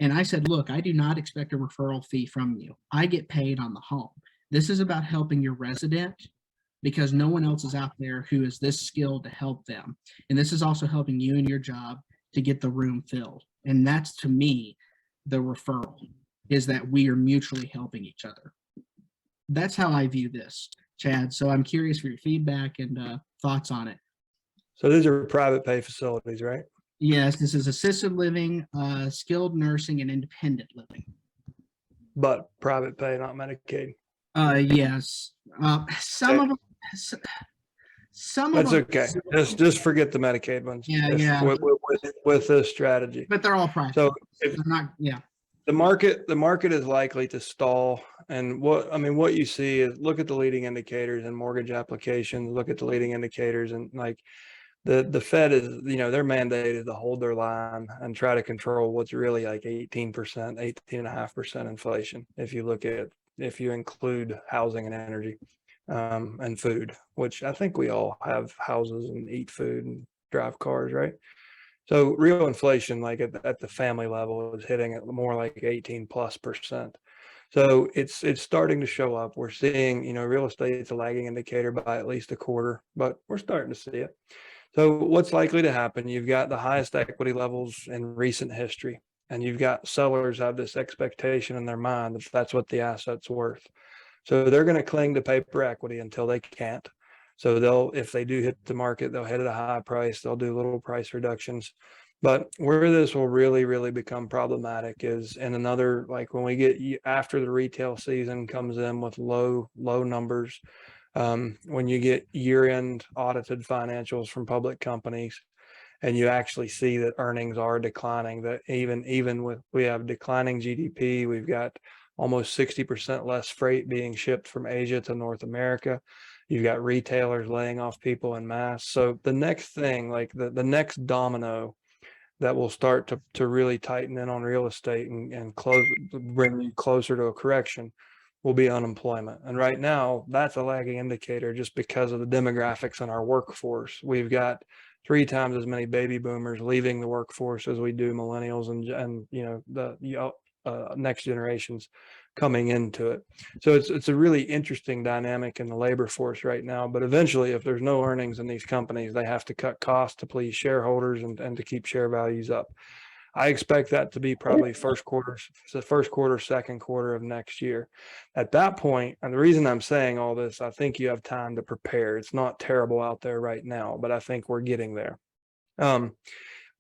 G: And I said, look, I do not expect a referral fee from you. I get paid on the home. This is about helping your resident, because no one else is out there who is this skilled to help them. And this is also helping you in your job to get the room filled. And that's, to me, the referral, is that we are mutually helping each other. That's how I view this, Chad. So I'm curious for your feedback and thoughts on it.
B: So these are private pay facilities, right?
G: Yes, this is assisted living, skilled nursing, and independent living.
B: But private pay, not Medicaid.
G: Yes. Some of them. Some
B: That's
G: of them,
B: okay. Just forget the Medicaid ones.
G: Yeah.
B: With this strategy.
G: But they're all private.
B: So
G: they're not. Yeah.
B: the market is likely to stall. And what you see is, look at the leading indicators and mortgage applications. Look at the leading indicators, and like the Fed is, their mandate is to hold their line and try to control what's really like 18%, 18.5% inflation. If you include housing and energy. And food, which I think we all have houses and eat food and drive cars, right? So real inflation, like at the family level, is hitting at more like 18+%. So it's starting to show up. We're seeing, real estate is a lagging indicator by at least a quarter, but we're starting to see it. So what's likely to happen? You've got the highest equity levels in recent history, and you've got sellers have this expectation in their mind that that's what the asset's worth. So they're going to cling to paper equity until they can't. So if they do hit the market, they'll hit at a high price. They'll do little price reductions. But where this will really, really become problematic is in another, like when we get after the retail season comes in with low numbers, when you get year-end audited financials from public companies, and you actually see that earnings are declining, that even with, we have declining GDP, we've got almost 60% less freight being shipped from Asia to North America. You've got retailers laying off people en masse. So the next thing, like the next domino that will start to really tighten in on real estate and bring you closer to a correction will be unemployment. And right now, that's a lagging indicator just because of the demographics in our workforce. We've got 3 times as many baby boomers leaving the workforce as we do millennials, and next generations coming into it. So it's a really interesting dynamic in the labor force right now. But eventually, if there's no earnings in these companies, they have to cut costs to please shareholders and to keep share values up. I expect that to be probably first quarter, second quarter of next year. At that point, and the reason I'm saying all this, I think you have time to prepare. It's not terrible out there right now, but I think we're getting there.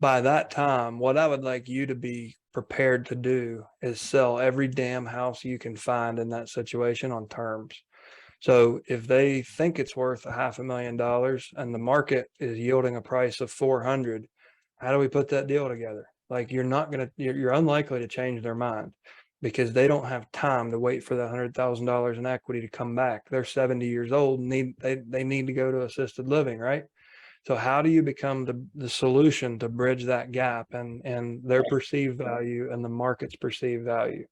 B: By that time, what I would like you to be prepared to do is sell every damn house you can find in that situation on terms. So if they think it's worth $500,000 and the market is yielding a price of 400, how do we put that deal together? Like you're unlikely to change their mind because they don't have time to wait for the $100,000 in equity to come back. They're 70 years old and they need to go to assisted living, right? So how do you become the solution to bridge that gap and their perceived value and the market's perceived value?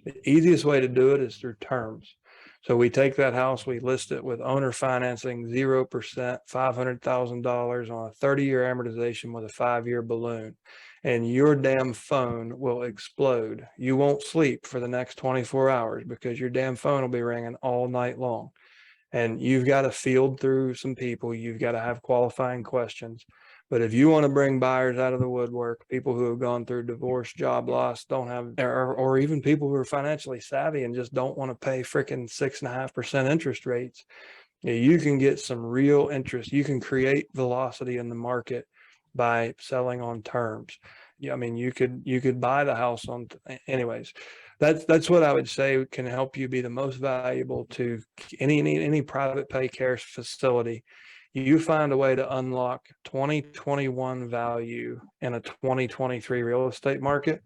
B: The easiest way to do it is through terms. So we take that house, we list it with owner financing, 0%, $500,000 on a 30-year amortization with a 5-year balloon, and your damn phone will explode. You won't sleep for the next 24 hours because your damn phone will be ringing all night long. And you've got to field through some people. You've got to have qualifying questions. But if you want to bring buyers out of the woodwork, people who have gone through divorce, job loss, don't have, or even people who are financially savvy and just don't want to pay freaking 6.5% interest rates, you can get some real interest. You can create velocity in the market by selling on terms. Yeah, I mean, you could buy the house on, anyways. That's what I would say can help you be the most valuable to any private pay care facility. You find a way to unlock 2021 value in a 2023 real estate market,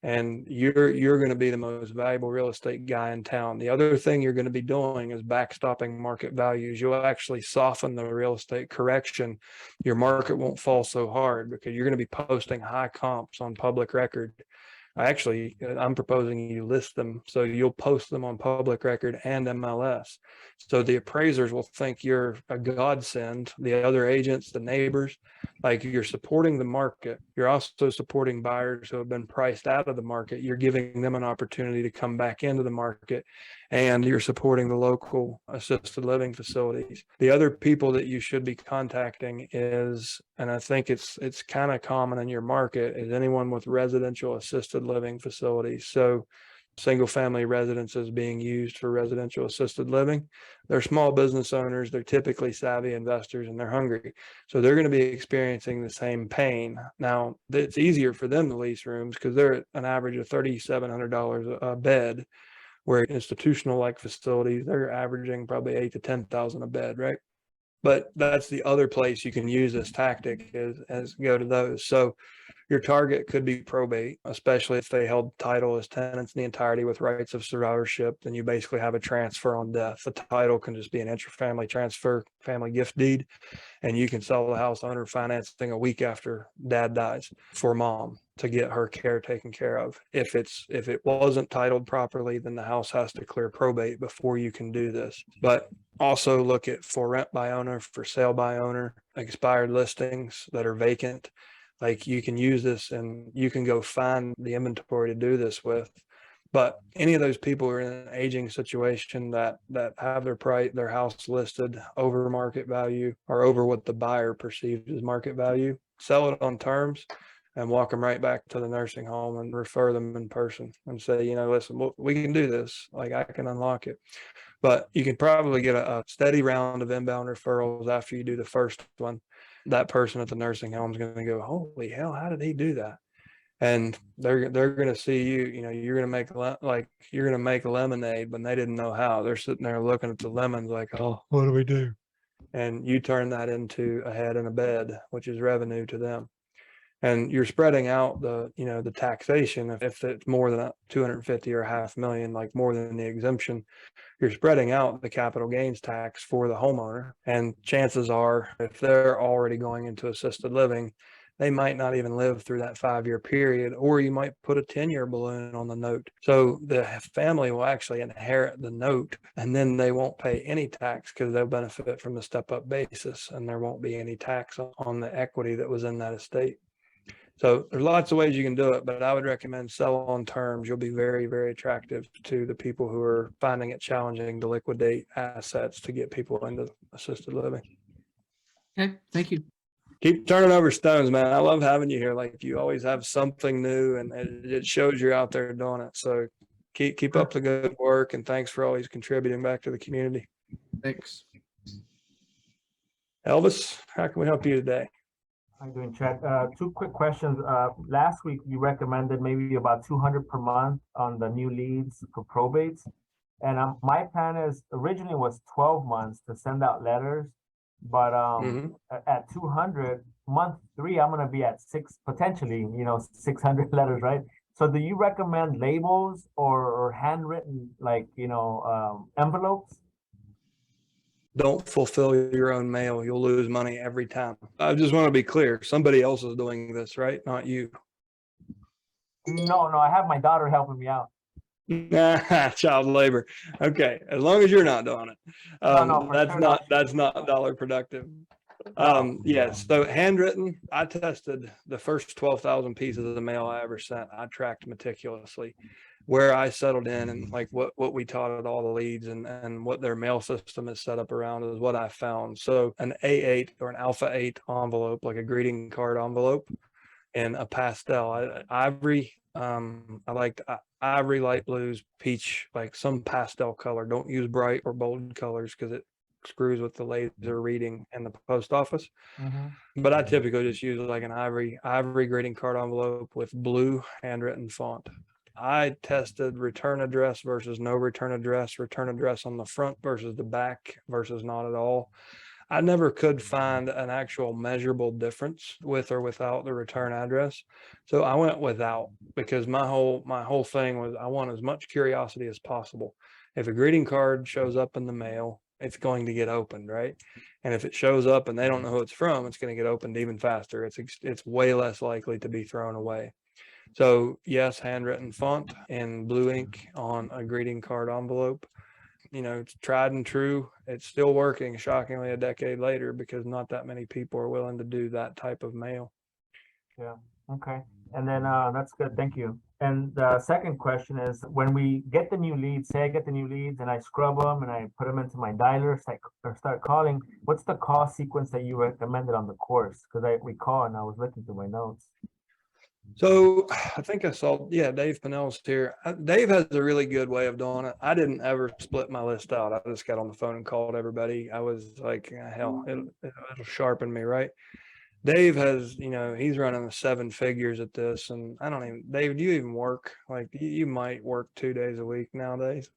B: and you're going to be the most valuable real estate guy in town. The other thing you're going to be doing is backstopping market values. You'll actually soften the real estate correction. Your market won't fall so hard because you're going to be posting high comps on public record. I'm proposing you list them so you'll post them on public record and MLS. So the appraisers will think you're a godsend. The other agents, the neighbors, like you're supporting the market. You're also supporting buyers who have been priced out of the market. You're giving them an opportunity to come back into the market, and you're supporting the local assisted living facilities. The other people that you should be contacting is, and I think it's kind of common in your market, is anyone with residential assisted living facilities. So single family residences being used for residential assisted living. They're small business owners. They're typically savvy investors and they're hungry. So they're going to be experiencing the same pain. Now, it's easier for them to lease rooms because they're at an average of $3,700 a bed, where institutional like facilities, they're averaging probably $8,000 to $10,000 a bed, right? But that's the other place you can use this tactic is go to those. So your target could be probate, especially if they held title as tenants in the entirety with rights of survivorship. Then you basically have a transfer on death. The title can just be an intra-family transfer, family gift deed, and you can sell the house owner financing a week after dad dies for mom to get her care taken care of. If it wasn't titled properly, then the house has to clear probate before you can do this. But also look at for rent by owner, for sale by owner, expired listings that are vacant. Like you can use this and you can go find the inventory to do this with. But any of those people who are in an aging situation that have their house listed over market value or over what the buyer perceives as market value, sell it on terms and walk them right back to the nursing home and refer them in person and say, listen, we can do this. Like I can unlock it. But you can probably get a steady round of inbound referrals after you do the first one. That person at the nursing home is going to go, holy hell, how did he do that? And they're going to see you're going to make lemonade when they didn't know how. They're sitting there looking at the lemons like, oh, what do we do? And you turn that into a head and a bed, which is revenue to them. And you're spreading out the taxation. If it's more than 250 or $500,000, like more than the exemption, you're spreading out the capital gains tax for the homeowner. And chances are, if they're already going into assisted living, they might not even live through that 5-year period, or you might put a 10-year balloon on the note. So the family will actually inherit the note, and then they won't pay any tax because they'll benefit from the step-up basis, and there won't be any tax on the equity that was in that estate. So there's lots of ways you can do it, but I would recommend sell on terms. You'll be very, very attractive to the people who are finding it challenging to liquidate assets to get people into assisted living.
G: Okay, thank you.
B: Keep turning over stones, man. I love having you here. Like, you always have something new, and it shows you're out there doing it. So keep up the good work, and thanks for always contributing back to the community.
G: Thanks.
B: Elvis, how can we help you today?
H: How you doing, Chad? Two quick questions. Last week you recommended maybe about 200 per month on the new leads for probates. And my plan is originally was 12 months to send out letters, but at 200, month 3, I'm going to be at potentially 600 letters, right? So do you recommend labels or handwritten, like, envelopes?
B: Don't fulfill your own mail. You'll lose money every time. I just want to be clear. Somebody else is doing this, right? Not you.
H: No, I have my daughter helping me out.
B: Child labor. Okay. As long as you're not doing it. That's not dollar productive. Yes. So handwritten, I tested the first 12,000 pieces of the mail I ever sent. I tracked meticulously where I settled in, and like what we taught at all the leads and what their mail system is set up around is what I found. So an A8 or an Alpha 8 envelope, like a greeting card envelope, and a pastel. Ivory, I liked ivory, light blues, peach, like some pastel color. Don't use bright or bold colors because it screws with the laser reading in the post office. But I typically just use like an ivory greeting card envelope with blue handwritten font. I tested return address versus no return address on the front versus the back versus not at all. I never could find an actual measurable difference with or without the return address. So I went without, because my whole thing was I want as much curiosity as possible. If a greeting card shows up in the mail, it's going to get opened, right? And if it shows up and they don't know who it's from, it's going to get opened even faster. It's way less likely to be thrown away. So yes, handwritten font and blue ink on a greeting card envelope. It's tried and true. It's still working, shockingly, a decade later, because not that many people are willing to do that type of mail.
H: Yeah. Okay. And then that's good. Thank you. And the second question is, when we get the new leads, say I get the new leads and I scrub them and I put them into my dialer, or start calling, what's the call sequence that you recommended on the course? Because I recall and I was looking through my notes.
B: So I think I saw, Dave Pinnell's here. Dave has a really good way of doing it. I didn't ever split my list out. I just got on the phone and called everybody. I was like, hell, it'll sharpen me, right? Dave has, he's running the 7 figures at this. And Dave, do you even work? Like, you might work 2 days a week nowadays.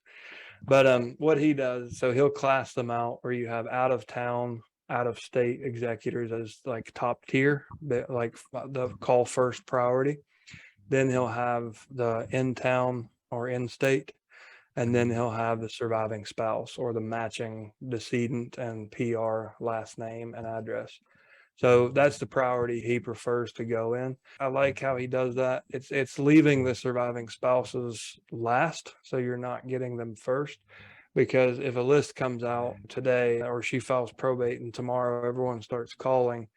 B: But what he does, so he'll class them out where you have out of town, out of state executors as like top tier, like the call first priority. Then he'll have the in town or in state, and then he'll have the surviving spouse or the matching decedent and PR last name and address. So that's the priority he prefers to go in. I like how he does that. It's leaving the surviving spouses last, so you're not getting them first. Because if a list comes out today or she files probate and tomorrow everyone starts calling,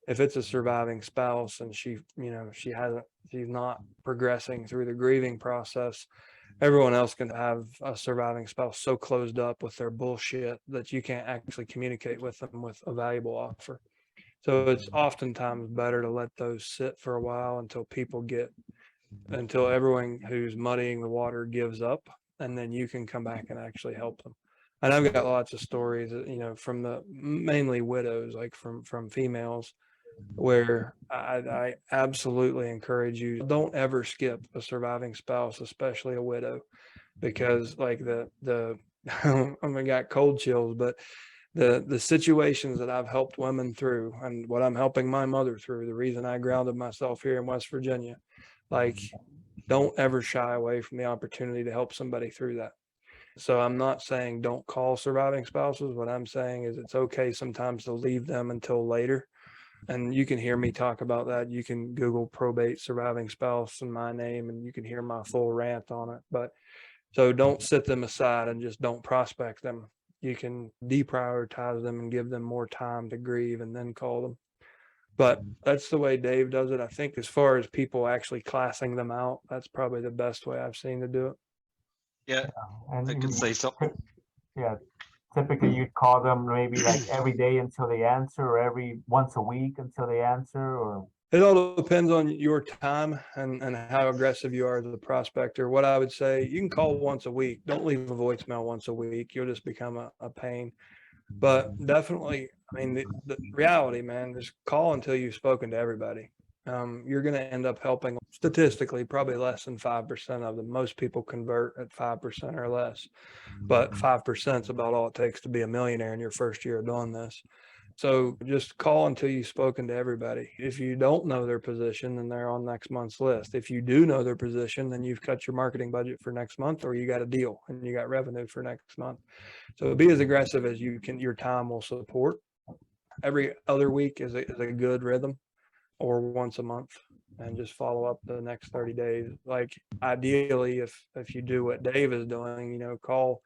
B: if it's a surviving spouse and she's not progressing through the grieving process, everyone else can have a surviving spouse so closed up with their bullshit that you can't actually communicate with them with a valuable offer. So it's oftentimes better to let those sit for a while until everyone who's muddying the water gives up. And then you can come back and actually help them. And I've got lots of stories, from the mainly widows, like from females, where I absolutely encourage you, don't ever skip a surviving spouse, especially a widow, because like I got cold chills, but the situations that I've helped women through and what I'm helping my mother through, the reason I grounded myself here in West Virginia, like, don't ever shy away from the opportunity to help somebody through that. So I'm not saying don't call surviving spouses. What I'm saying is it's okay sometimes to leave them until later. And you can hear me talk about that. You can Google probate surviving spouse and my name, and you can hear my full rant on it. But so don't sit them aside and just don't prospect them. You can deprioritize them and give them more time to grieve and then call them. But that's the way Dave does it. I think as far as people actually classing them out, that's probably the best way I've seen to do it.
I: Yeah,
H: And
I: I can say something.
H: yeah, typically you'd call them maybe like every day until they answer, or every once a week until they answer, or
B: It all depends on your time and how aggressive you are as a prospector. What I would say, you can call once a week. Don't leave a voicemail once a week. You'll just become a pain. But definitely, I mean, the reality, man, just call until you've spoken to everybody. You're going to end up helping statistically, probably less than 5% of them. Most people convert at 5% or less, but 5% is about all it takes to be a millionaire in your first year of doing this. So just call until you've spoken to everybody. If you don't know their position, then they're on next month's list. If you do know their position, then you've cut your marketing budget for next month, or you got a deal and you got revenue for next month. So be as aggressive as you can, your time will support. Every other week is a good rhythm, or once a month, and just follow up the next 30 days. Like ideally, if you do what Dave is doing, you know, call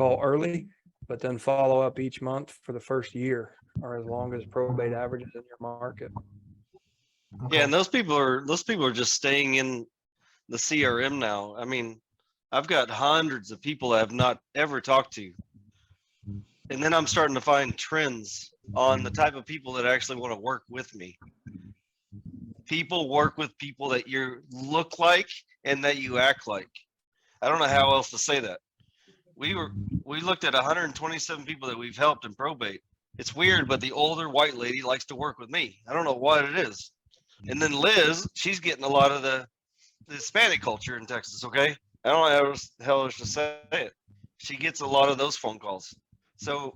B: early, but then follow up each month for the first year, or as long as probate averages in your market.
I: Yeah, and those people are just staying in the CRM now. I mean, I've got hundreds of people I have not ever talked to. And then I'm starting to find trends on the type of people that actually want to work with me. People work with people that you look like and that you act like. I don't know how else to say that. We looked at 127 people that we've helped in probate. It's weird, but the older white lady likes to work with me. I don't know what it is. And then Liz, she's getting a lot of the Hispanic culture in Texas, okay? I don't know how the hell else to say it. She gets a lot of those phone calls. So,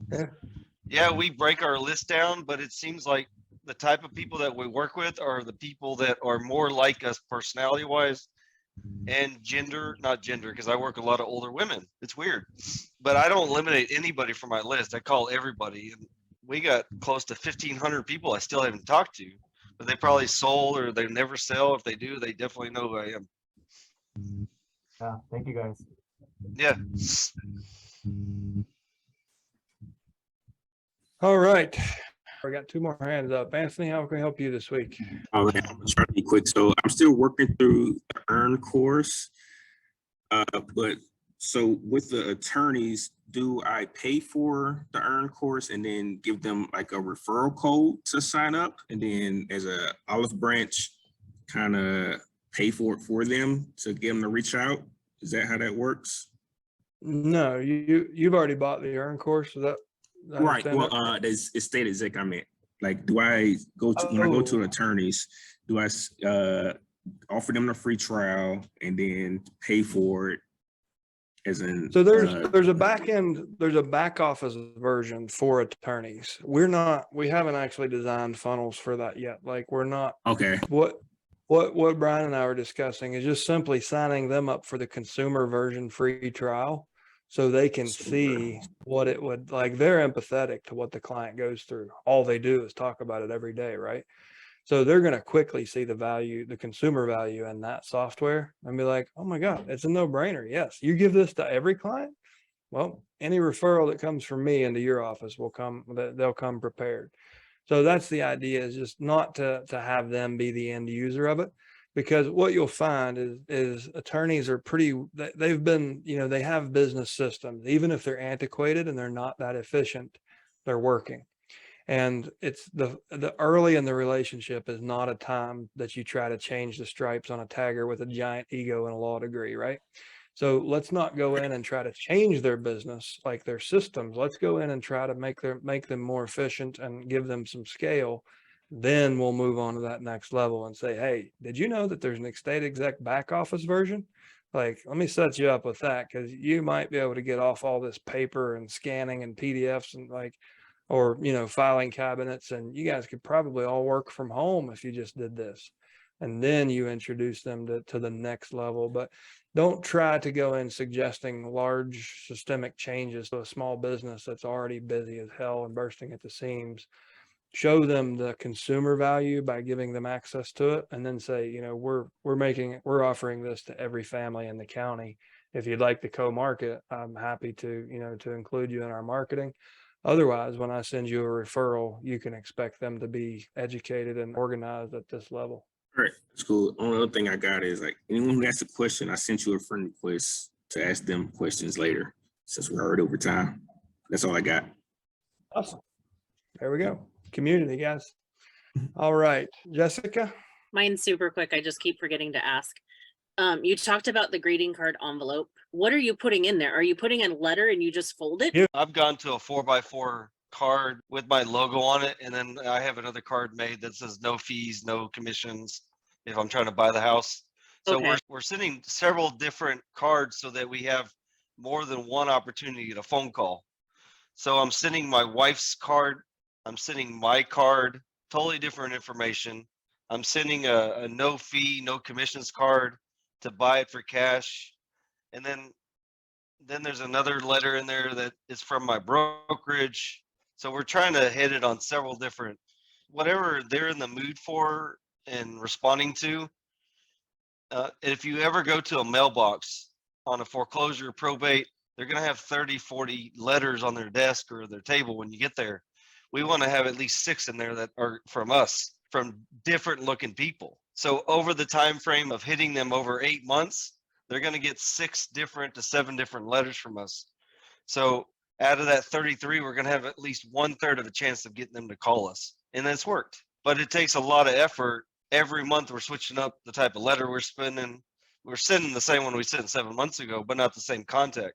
I: yeah, we break our list down, but it seems like the type of people that we work with are the people that are more like us personality-wise and not gender, because I work a lot of older women. It's weird. But I don't eliminate anybody from my list. I call everybody. And we got close to 1,500 people I still haven't talked to, but they probably sold or they never sell. If they do, they definitely know who I am.
H: yeah, thank you guys.
I: Yeah.
B: All right. I got two more hands up. Anthony, how can I help you this week?
J: All right, I'm gonna try to be quick. So I'm still working through the earn course. But so with the attorneys, do I pay for the earn course and then give them like a referral code to sign up? And then as a olive branch, kind of pay for it for them to get them to reach out? Is that how that works?
B: No, you've already bought the earn course. Is that
J: Right. Well, there's EstateExec. I meant, like, do I go to when I go to an attorney's, do I offer them a free trial and then pay for it as in?
B: So there's a back office version for attorneys. We haven't actually designed funnels for that yet. Like, we're not.
J: Okay.
B: What Brian and I were discussing is just simply signing them up for the consumer version free trial, so they can see what it would like. They're empathetic to what the client goes through. All they do is talk about it every day, right? So they're going to quickly see the value, the consumer value in that software, and be like, oh my God, it's a no-brainer. Yes, you give this to every client. Well, any referral that comes from me into your office they'll come prepared. So that's the idea, is just not to have them be the end user of it. Because what you'll find is attorneys are they've been, they have business systems, even if they're antiquated and they're not that efficient, they're working. And it's the early in the relationship is not a time that you try to change the stripes on a tagger with a giant ego and a law degree, right? So let's not go in and try to change their business, like their systems. Let's go in and try to make them more efficient and give them some scale. Then we'll move on to that next level and say, hey, did you know that there's an EstateExec back office version? Like, let me set you up with that, because you might be able to get off all this paper and scanning and PDFs and or filing cabinets, and you guys could probably all work from home if you just did this. And then you introduce them to the next level. But don't try to go in suggesting large systemic changes to a small business that's already busy as hell and bursting at the seams. Show them the consumer value by giving them access to it, and then say, we're offering this to every family in the county. If you'd like to co-market, I'm happy to include you in our marketing. Otherwise, when I send you a referral, you can expect them to be educated and organized at this level.
J: All right, that's cool. Only other thing I got is like anyone who asks a question, I sent you a friend request to ask them questions later since we're already over time. That's all I got.
B: Awesome. There we go. Community, guys. All right, Jessica.
F: Mine's super quick. I just keep forgetting to ask. You talked about the greeting card envelope. What are you putting in there? Are you putting in a letter and you just fold it?
B: Yeah.
I: I've gone to a 4x4 card with my logo on it, and then I have another card made that says no fees, no commissions if I'm trying to buy the house. So
F: Okay.
I: we're sending several different cards so that we have more than one opportunity to get a phone call. So I'm sending my wife's card, I'm sending my card, totally different information. I'm sending a no fee, no commissions card to buy it for cash. And then there's another letter in there that is from my brokerage. So we're trying to hit it on several different, whatever they're in the mood for and responding to. If you ever go to a mailbox on a foreclosure probate, they're going to have 30, 40 letters on their desk or their table when you get there. We want to have at least 6 in there that are from us, from different looking people. So over the time frame of hitting them over 8 months, they're going to get 6 different to 7 different letters from us. So out of that 33, we're going to have at least 1/3 of a chance of getting them to call us. And it's worked. But it takes a lot of effort. Every month we're switching up the type of letter we're spending. We're sending the same one we sent 7 months ago, but not the same contact.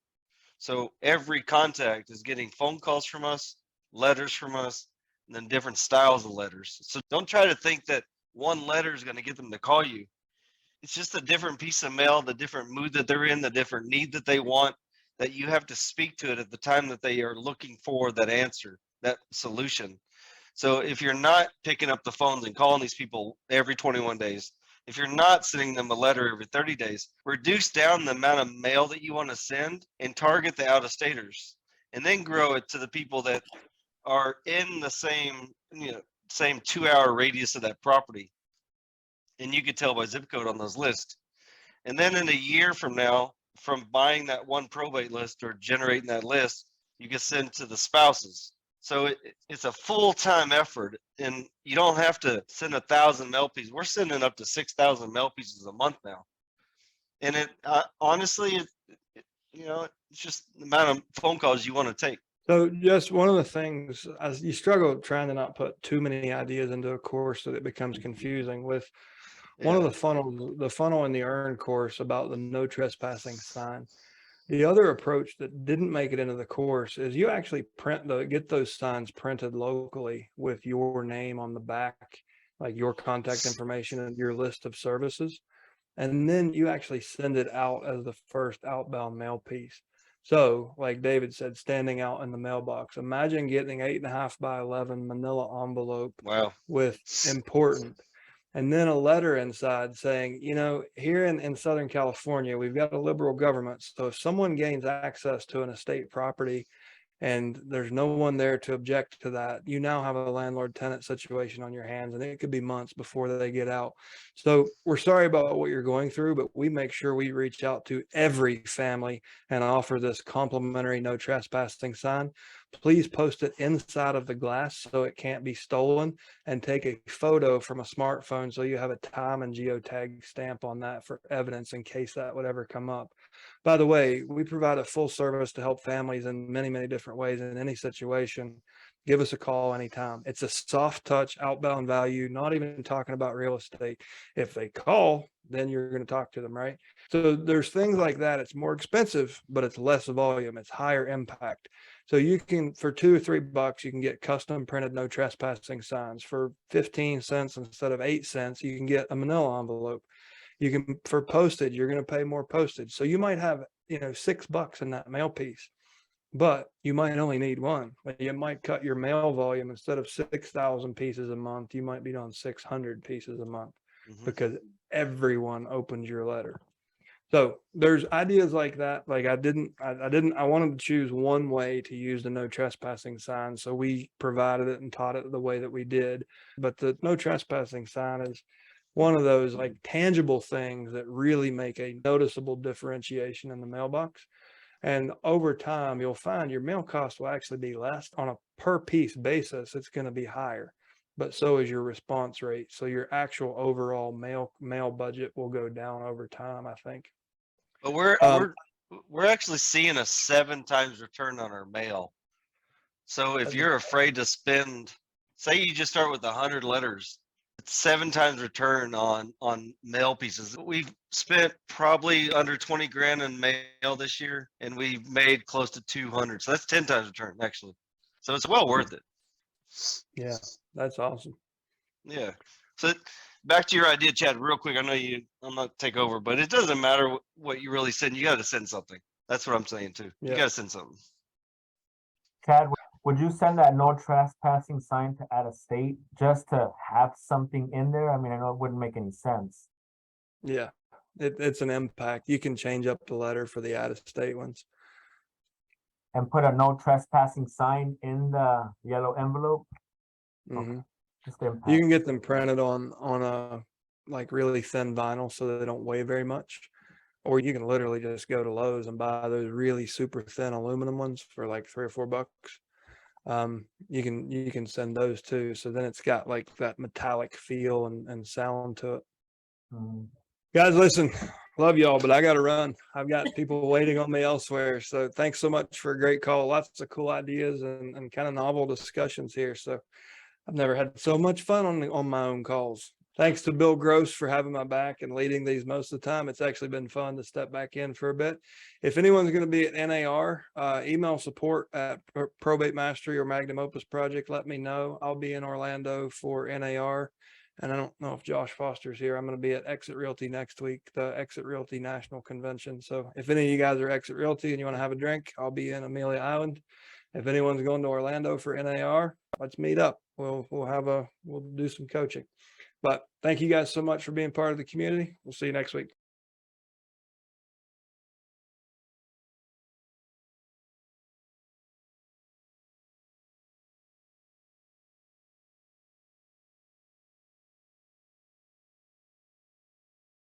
I: So every contact is getting phone calls from us, letters from us, and then different styles of letters. So don't try to think that one letter is going to get them to call you. It's just a different piece of mail, the different mood that they're in, the different need that they want, that you have to speak to it at the time that they are looking for that answer, that solution. So if you're not picking up the phones and calling these people every 21 days, if you're not sending them a letter every 30 days, reduce down the amount of mail that you want to send and target the out-of-staters, and then grow it to the people that are in the same 2-hour radius of that property. And you could tell by zip code on those lists. And then in a year from now, from buying that one probate list or generating that list, you can send to the spouses. So it's a full-time effort, and you don't have to send 1,000 mail pieces. We're sending up to 6,000 mail pieces a month now. And it honestly, it's just the amount of phone calls you want to take.
B: So just one of the things, as you struggle trying to not put too many ideas into a course that it becomes confusing with one of the funnel in the earn course about the no trespassing sign. The other approach that didn't make it into the course is you actually get those signs printed locally with your name on the back, like your contact information and your list of services. And then you actually send it out as the first outbound mail piece. So like David said, standing out in the mailbox, imagine getting 8.5 by 11 manila envelope.
I: Wow.
B: With important. And then a letter inside saying, here in Southern California, we've got a liberal government. So if someone gains access to an estate property and there's no one there to object to that, you now have a landlord-tenant situation on your hands, and it could be months before they get out. So we're sorry about what you're going through, but we make sure we reach out to every family and offer this complimentary no trespassing sign. Please post it inside of the glass so it can't be stolen, and take a photo from a smartphone so you have a time and geotag stamp on that for evidence in case that would ever come up. By the way, we provide a full service to help families in many, many different ways in any situation. Give us a call anytime. It's a soft touch outbound value, not even talking about real estate. If they call, then you're going to talk to them, right? So there's things like that. It's more expensive, but it's less volume. It's higher impact. So you can, for $2 or $3, you can get custom printed no trespassing signs. For 15 cents instead of 8 cents, you can get a manila envelope. You can, for postage, you're going to pay more postage. So you might have, $6 in that mail piece, but you might only need one. You might cut your mail volume. Instead of 6,000 pieces a month, you might be doing 600 pieces a month because everyone opens your letter. So there's ideas like that. Like I wanted to choose one way to use the no trespassing sign. So we provided it and taught it the way that we did. But the no trespassing sign is one of those like tangible things that really make a noticeable differentiation in the mailbox. And over time, you'll find your mail cost will actually be less on a per piece basis, it's going to be higher, but so is your response rate. So your actual overall mail budget will go down over time, I think.
I: But we're actually seeing a 7 times return on our mail. So if you're afraid to spend, say you just start with 100 letters, it's 7 times return on mail pieces. We've spent probably under 20 grand in mail this year, and we've made close to 200. So that's 10 times return actually. So it's well worth it.
B: Yeah, that's awesome.
I: Yeah. So back to your idea, Chad, real quick. I know I'm not take over, but it doesn't matter what you really send. You got to send something. That's what I'm saying too.
B: Yeah.
I: You got to send something.
H: Chad, would you send that no trespassing sign to out of state just to have something in there? I mean, I know it wouldn't make any sense.
B: Yeah, it's an impact. You can change up the letter for the out-of-state ones.
H: And put a no trespassing sign in the yellow envelope?
B: Mm-hmm.
H: Just the impact.
B: You can get them printed on a like really thin vinyl so that they don't weigh very much. Or you can literally just go to Lowe's and buy those really super thin aluminum ones for like $3 or $4. You can send those too. So then it's got like that metallic feel and sound to it.
H: Mhm.
B: Guys, listen, love y'all, but I got to run. I've got people waiting on me elsewhere. So thanks so much for a great call. Lots of cool ideas and kind of novel discussions here. So I've never had so much fun on my own calls. Thanks to Bill Gross for having my back and leading these most of the time. It's actually been fun to step back in for a bit. If anyone's going to be at NAR, email support at Probate Mastery or Magnum Opus Project. Let me know. I'll be in Orlando for NAR. And I don't know if Josh Foster's here. I'm going to be at Exit Realty next week, the Exit Realty National Convention. So if any of you guys are Exit Realty and you want to have a drink, I'll be in Amelia Island. If anyone's going to Orlando for NAR, let's meet up. We'll do some coaching. But thank you guys so much for being part of the community. We'll see you next week.